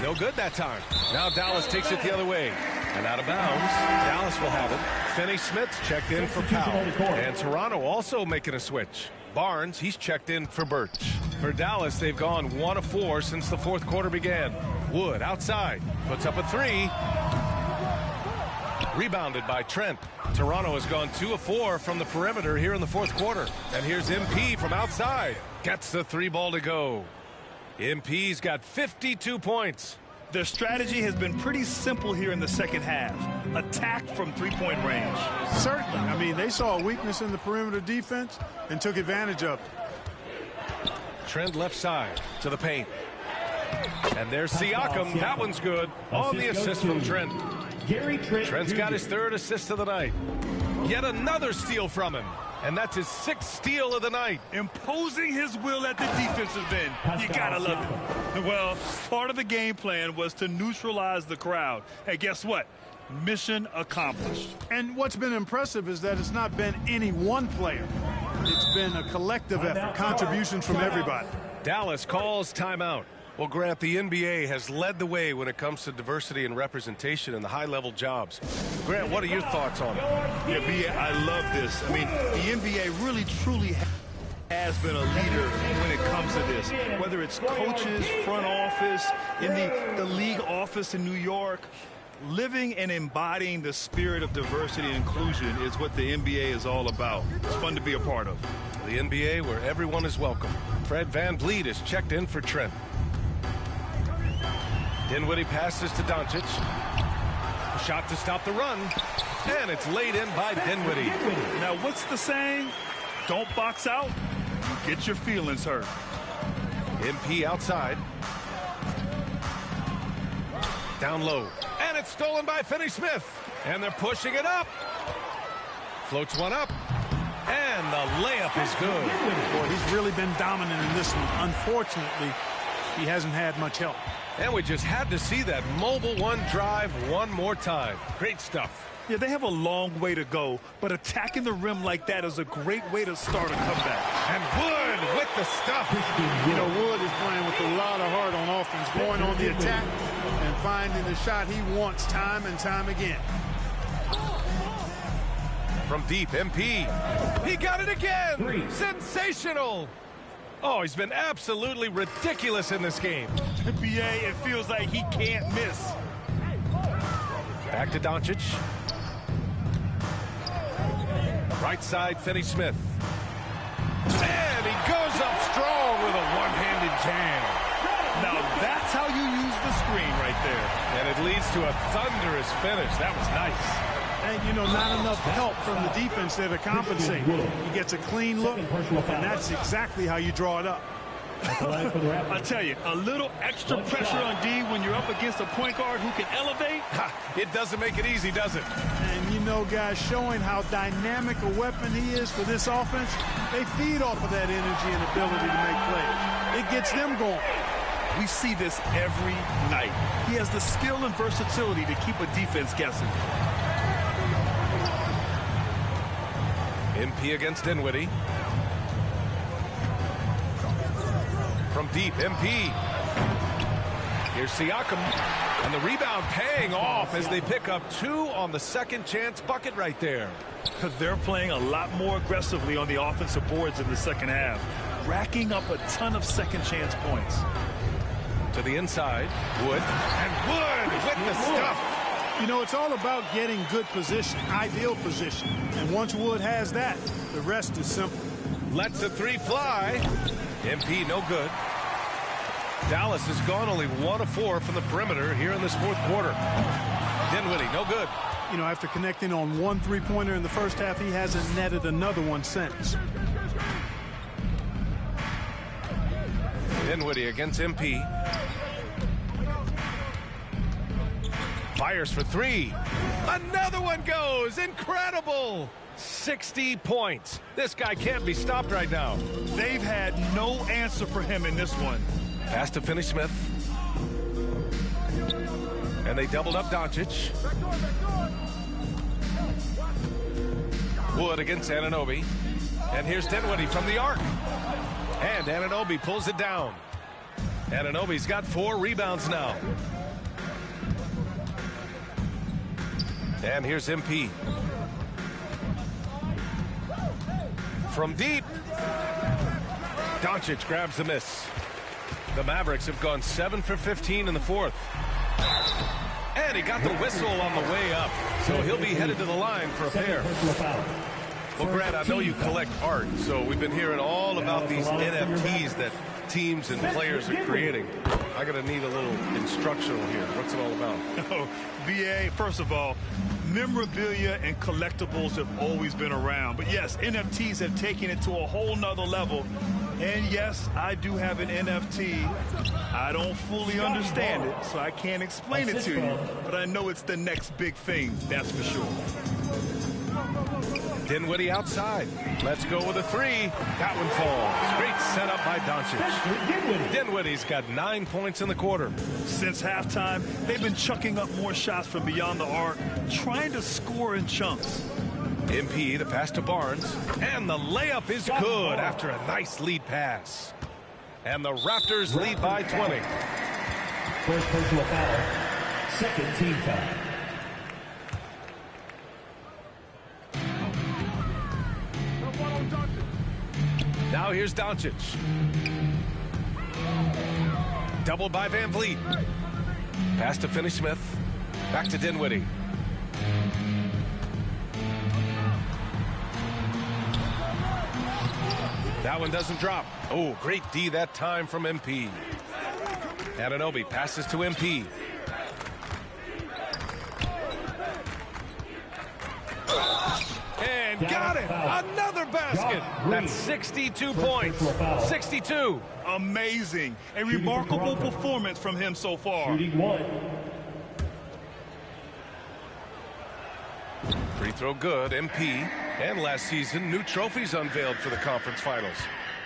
No good that time. Now Dallas takes it the other way. And out of bounds, Dallas will have it. Finney-Smith's checked in for Powell. And Toronto also making a switch. Barnes, he's checked in for Birch. For Dallas, they've gone 1 of 4 since the fourth quarter began. Wood outside, puts up a 3. Rebounded by Trent. Toronto has gone 2 of 4 from the perimeter here in the fourth quarter. And here's MP from outside. Gets the 3 ball to go. MP's got 52 points. Their strategy has been pretty simple here in the second half. Attack from three-point range. Certainly. I mean, they saw a weakness in the perimeter defense and took advantage of it. Trent left side to the paint. And there's Siakam. That one's good. On the assist from Trent. Trent's got his 3rd assist of the night. Yet another steal from him. And that's his 6th steal of the night. Imposing his will at the defensive end. You gotta love it. Well, part of the game plan was to neutralize the crowd. Hey, guess what? Mission accomplished. And what's been impressive is that it's not been any one player. It's been a collective effort, contributions from everybody. Dallas calls timeout. Well, Grant, the NBA has led the way when it comes to diversity and representation in the high-level jobs. Grant, what are your thoughts on it? Yeah, B.A., I love this. I mean, the NBA really, truly has been a leader when it comes to this. Whether it's coaches, front office, in the league office in New York, living and embodying the spirit of diversity and inclusion is what the NBA is all about. It's fun to be a part of. The NBA where everyone is welcome. Fred VanVleet is checked in for Trent. Dinwiddie passes to Doncic. A shot to stop the run. And it's laid in by Dinwiddie. Now, what's the saying? Don't box out. You get your feelings hurt. MP outside. Down low. And it's stolen by Finney-Smith. And they're pushing it up. Floats one up. And the layup is good. Boy, he's really been dominant in this one. Unfortunately, he hasn't had much help. And we just had to see that mobile one drive one more time. Great stuff. Yeah, they have a long way to go, but attacking the rim like that is a great way to start a comeback. And Wood with the stuff. You know, Wood is playing with a lot of heart on offense, going on the attack and finding the shot he wants time and time again. From deep, MP. He got it again. Sensational. Oh, he's been absolutely ridiculous in this game. NBA, it feels like he can't miss. Back to Doncic. Right side, Finney-Smith. And he goes up strong with a one-handed jam. Now that's how you use the screen right there. And it leads to a thunderous finish. That was nice. And, you know, not enough help from the defense there to compensate. He gets a clean look, and that's exactly how you draw it up. I tell you, a little extra pressure on D when you're up against a point guard who can elevate. It doesn't make it easy, does it? And, you know, guys, showing how dynamic a weapon he is for this offense, they feed off of that energy and ability to make plays. It gets them going. We see this every night. He has the skill and versatility to keep a defense guessing. MP against Dinwiddie. From deep, MP. Here's Siakam. And the rebound paying off as they pick up 2 on the second chance bucket right there. Because they're playing a lot more aggressively on the offensive boards in the second half, racking up a ton of second chance points. To the inside, Wood. And Wood with the stuff. You know, it's all about getting good position, ideal position. And once Wood has that, the rest is simple. Lets the 3 fly. MP no good. Dallas has gone only 1 of 4 from the perimeter here in this fourth quarter. Dinwiddie no good. You know, after connecting on 1 3-pointer in the first half, he hasn't netted another one since. Dinwiddie against MP. Fires for 3. Another one goes. Incredible. 60 points. This guy can't be stopped right now. They've had no answer for him in this one. Pass to Finney-Smith. And they doubled up Doncic. Wood against Anunoby. And here's Dinwiddie from the arc. And Anunoby pulls it down. Anunoby's got 4 rebounds now. And here's MP. From deep. Doncic grabs the miss. The Mavericks have gone 7 for 15 in the fourth. And he got the whistle on the way up. So he'll be headed to the line for a pair. Well, Grant, I know you collect art, so we've been hearing all about these NFTs that teams and players are creating. I'm going to need a little instructional here. What's it all about? Oh, BA, first of all, memorabilia and collectibles have always been around. But yes, NFTs have taken it to a whole nother level. And yes, I do have an NFT. I don't fully understand it, so I can't explain it to you. But I know it's the next big thing, that's for sure. Dinwiddie outside. Let's go with a 3. That one falls. Great setup by Doncic. Dinwiddie's got 9 points in the quarter. Since halftime, they've been chucking up more shots from beyond the arc, trying to score in chunks. MP, the pass to Barnes. And the layup is good after a nice lead pass. And the Raptors lead by 20. First personal foul. Second team foul. Now here's Doncic. Doubled by Van Vliet. Pass to Finney-Smith. Back to Dinwiddie. That one doesn't drop. Oh, great D that time from MP. Anunoby passes to MP. And got it! Another basket! That's 62 points. 62. Amazing. A remarkable performance from him so far. Shooting 1. Free throw good, MP. And last season, new trophies unveiled for the conference finals.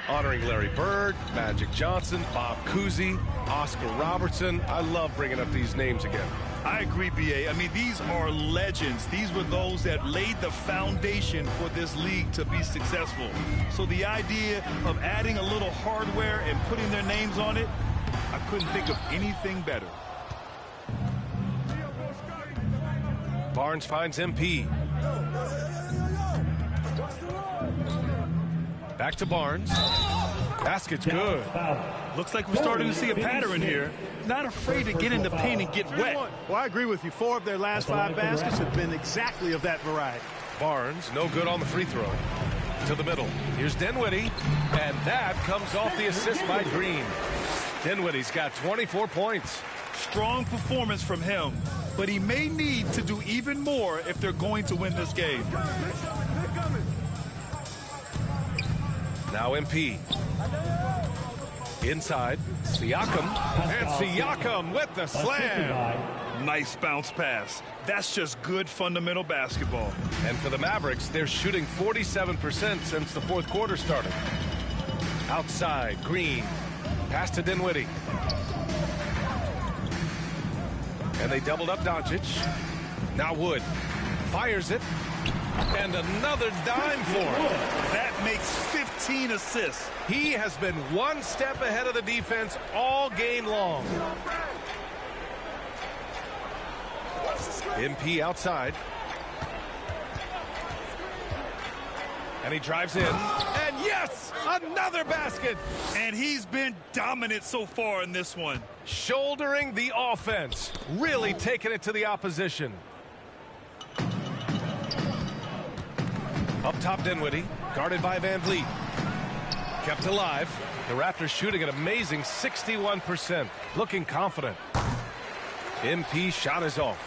Honoring Larry Bird, Magic Johnson, Bob Cousy, Oscar Robertson. I love bringing up these names again. I agree, BA. I mean, these are legends. These were those that laid the foundation for this league to be successful. So the idea of adding a little hardware and putting their names on it, I couldn't think of anything better. Barnes finds MP. Back to Barnes. Basket's good. Looks like we're starting to see a pattern here. Not afraid to get in the paint and get wet. Well, I agree with you. 4 of their last 5 baskets have been exactly of that variety. Barnes, no good on the free throw. To the middle. Here's Dinwiddie. And that comes off the assist by Green. Dinwiddie's got 24 points. Strong performance from him. but he may need to do even more if they're going to win this game. Now MP. Inside, Siakam, and Siakam with the slam. Nice bounce pass. That's just good fundamental basketball. And for the Mavericks, they're shooting 47% since the fourth quarter started. Outside, Green, pass to Dinwiddie. And they doubled up Doncic. Now Wood fires it. And another dime for him. That makes 15 assists. He has been one step ahead of the defense all game long. MP outside. And he drives in. And yes, another basket. And he's been dominant so far in this one. Shouldering the offense. Really taking it to the opposition. Up top, Dinwiddie, guarded by Van Vliet. Kept alive. The Raptors shooting an amazing 61%. Looking confident. MP shot is off.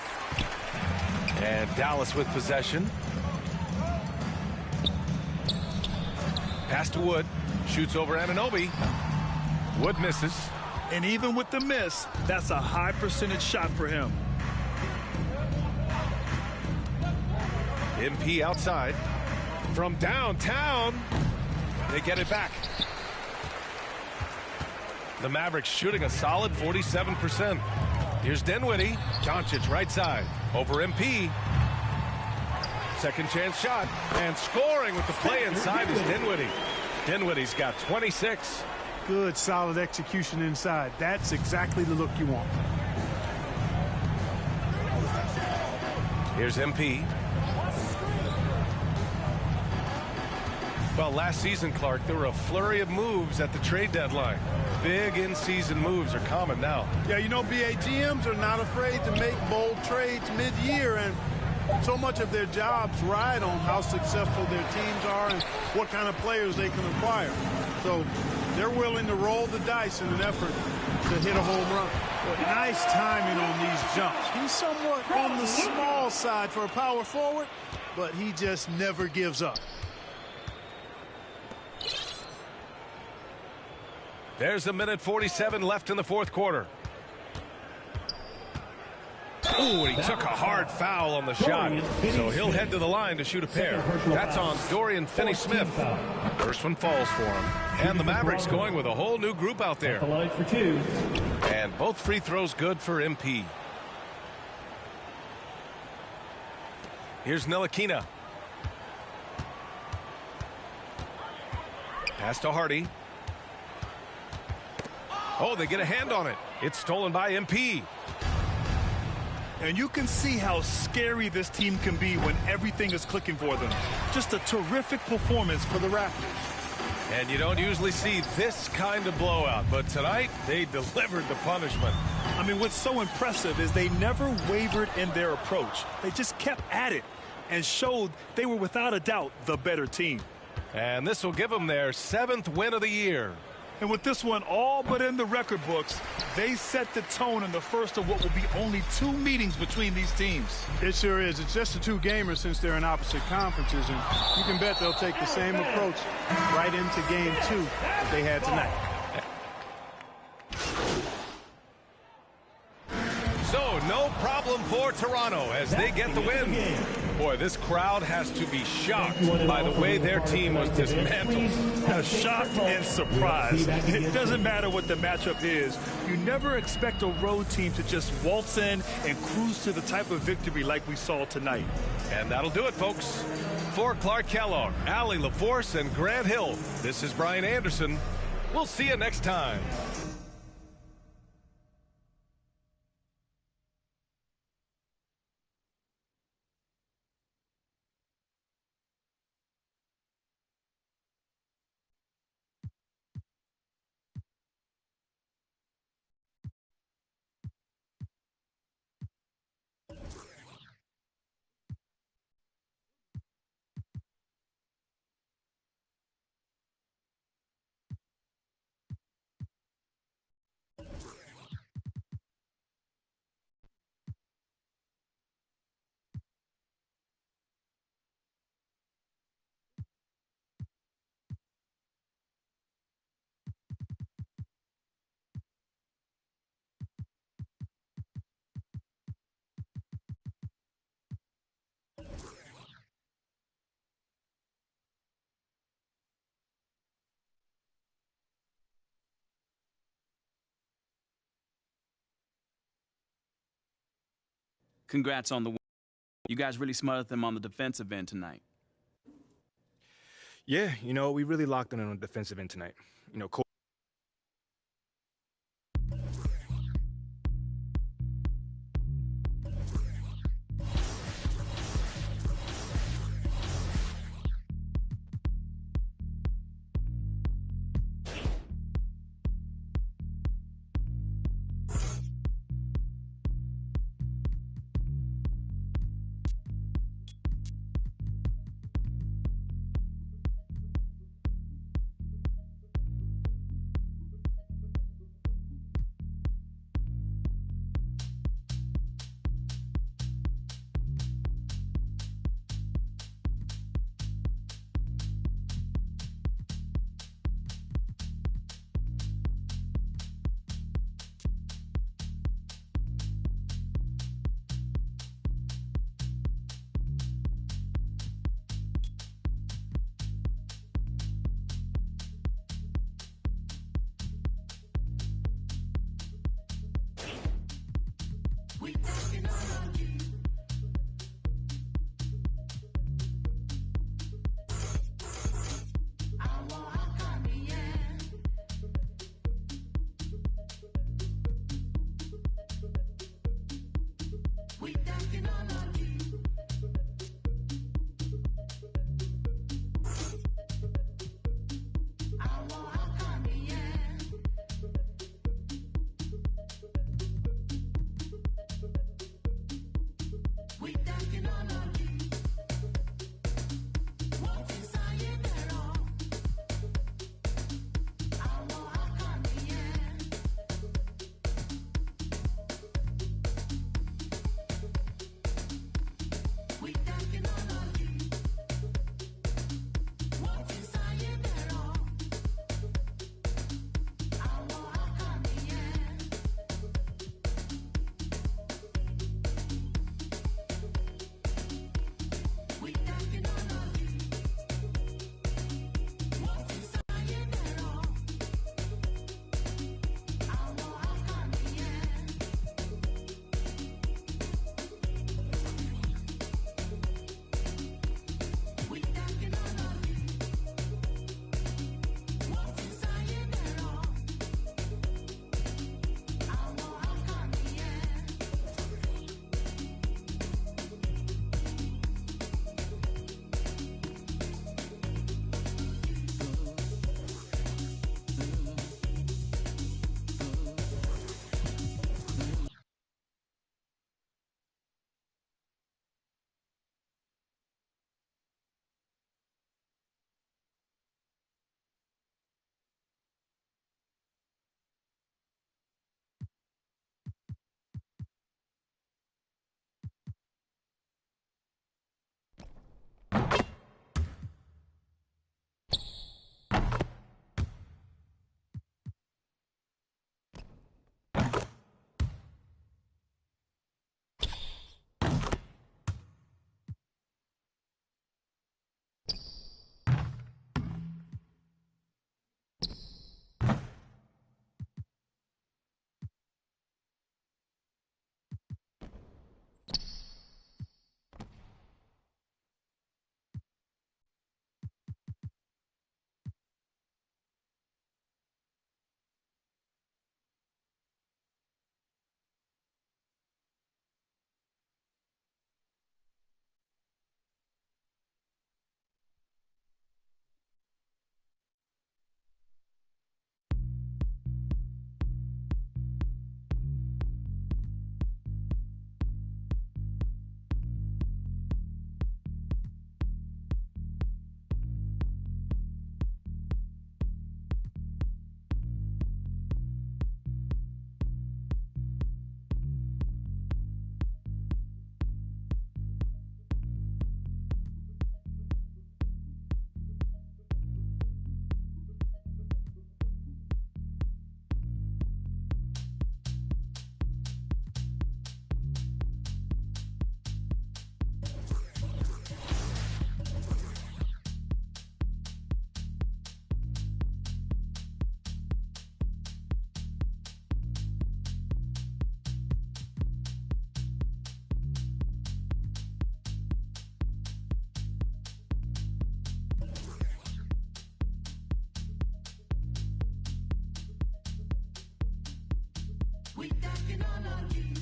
And Dallas with possession. Pass to Wood. Shoots over Anunoby. Wood misses. And even with the miss, that's a high percentage shot for him. MP outside. From downtown, they get it back. The Mavericks shooting a solid 47%. Here's Dinwiddie. Doncic right side. Over MP. Second chance shot. And scoring with the play inside is Dinwiddie. Dinwiddie's got 26. Good, solid execution inside. That's exactly the look you want. Here's MP. Well, last season, Clark, there were a flurry of moves at the trade deadline. Big in-season moves are common now. Yeah, you know, BA, GMs are not afraid to make bold trades mid-year, and so much of their jobs ride on how successful their teams are and what kind of players they can acquire. So they're willing to roll the dice in an effort to hit a home run. But nice timing on these jumps. He's somewhat on the small side for a power forward, but he just never gives up. There's a minute 47 left in the fourth quarter. Ooh, and he took a hard foul on the shot. So he'll head to the line to shoot a pair. That's on Dorian Finney-Smith. First one falls for him. And the Mavericks going with a whole new group out there. And both free throws good for MP. Here's Ntilikina. Pass to Hardy. Oh, they get a hand on it. It's stolen by MP. And you can see how scary this team can be when everything is clicking for them. Just a terrific performance for the Raptors. And you don't usually see this kind of blowout, but tonight they delivered the punishment. I mean, what's so impressive is they never wavered in their approach. They just kept at it and showed they were without a doubt the better team. And this will give them their 7th win of the year. And with this one all but in the record books, they set the tone in the first of what will be only 2 meetings between these teams. It sure is. It's just a 2-gamer since they're in opposite conferences, and you can bet they'll take the same approach right into game 2 that they had tonight. So no problem for Toronto as they get the win. Boy, this crowd has to be shocked by the way their team was dismantled. Shocked and surprised. It doesn't matter what the matchup is. You never expect a road team to just waltz in and cruise to the type of victory like we saw tonight. And that'll do it, folks. For Clark Kellogg, Allie LaForce, and Grant Hill, this is Brian Anderson. We'll see you next time. Congrats on the win. You guys really smothered them on the defensive end tonight. Yeah, you know, we really locked in on the defensive end tonight. You know, We dunking all on you.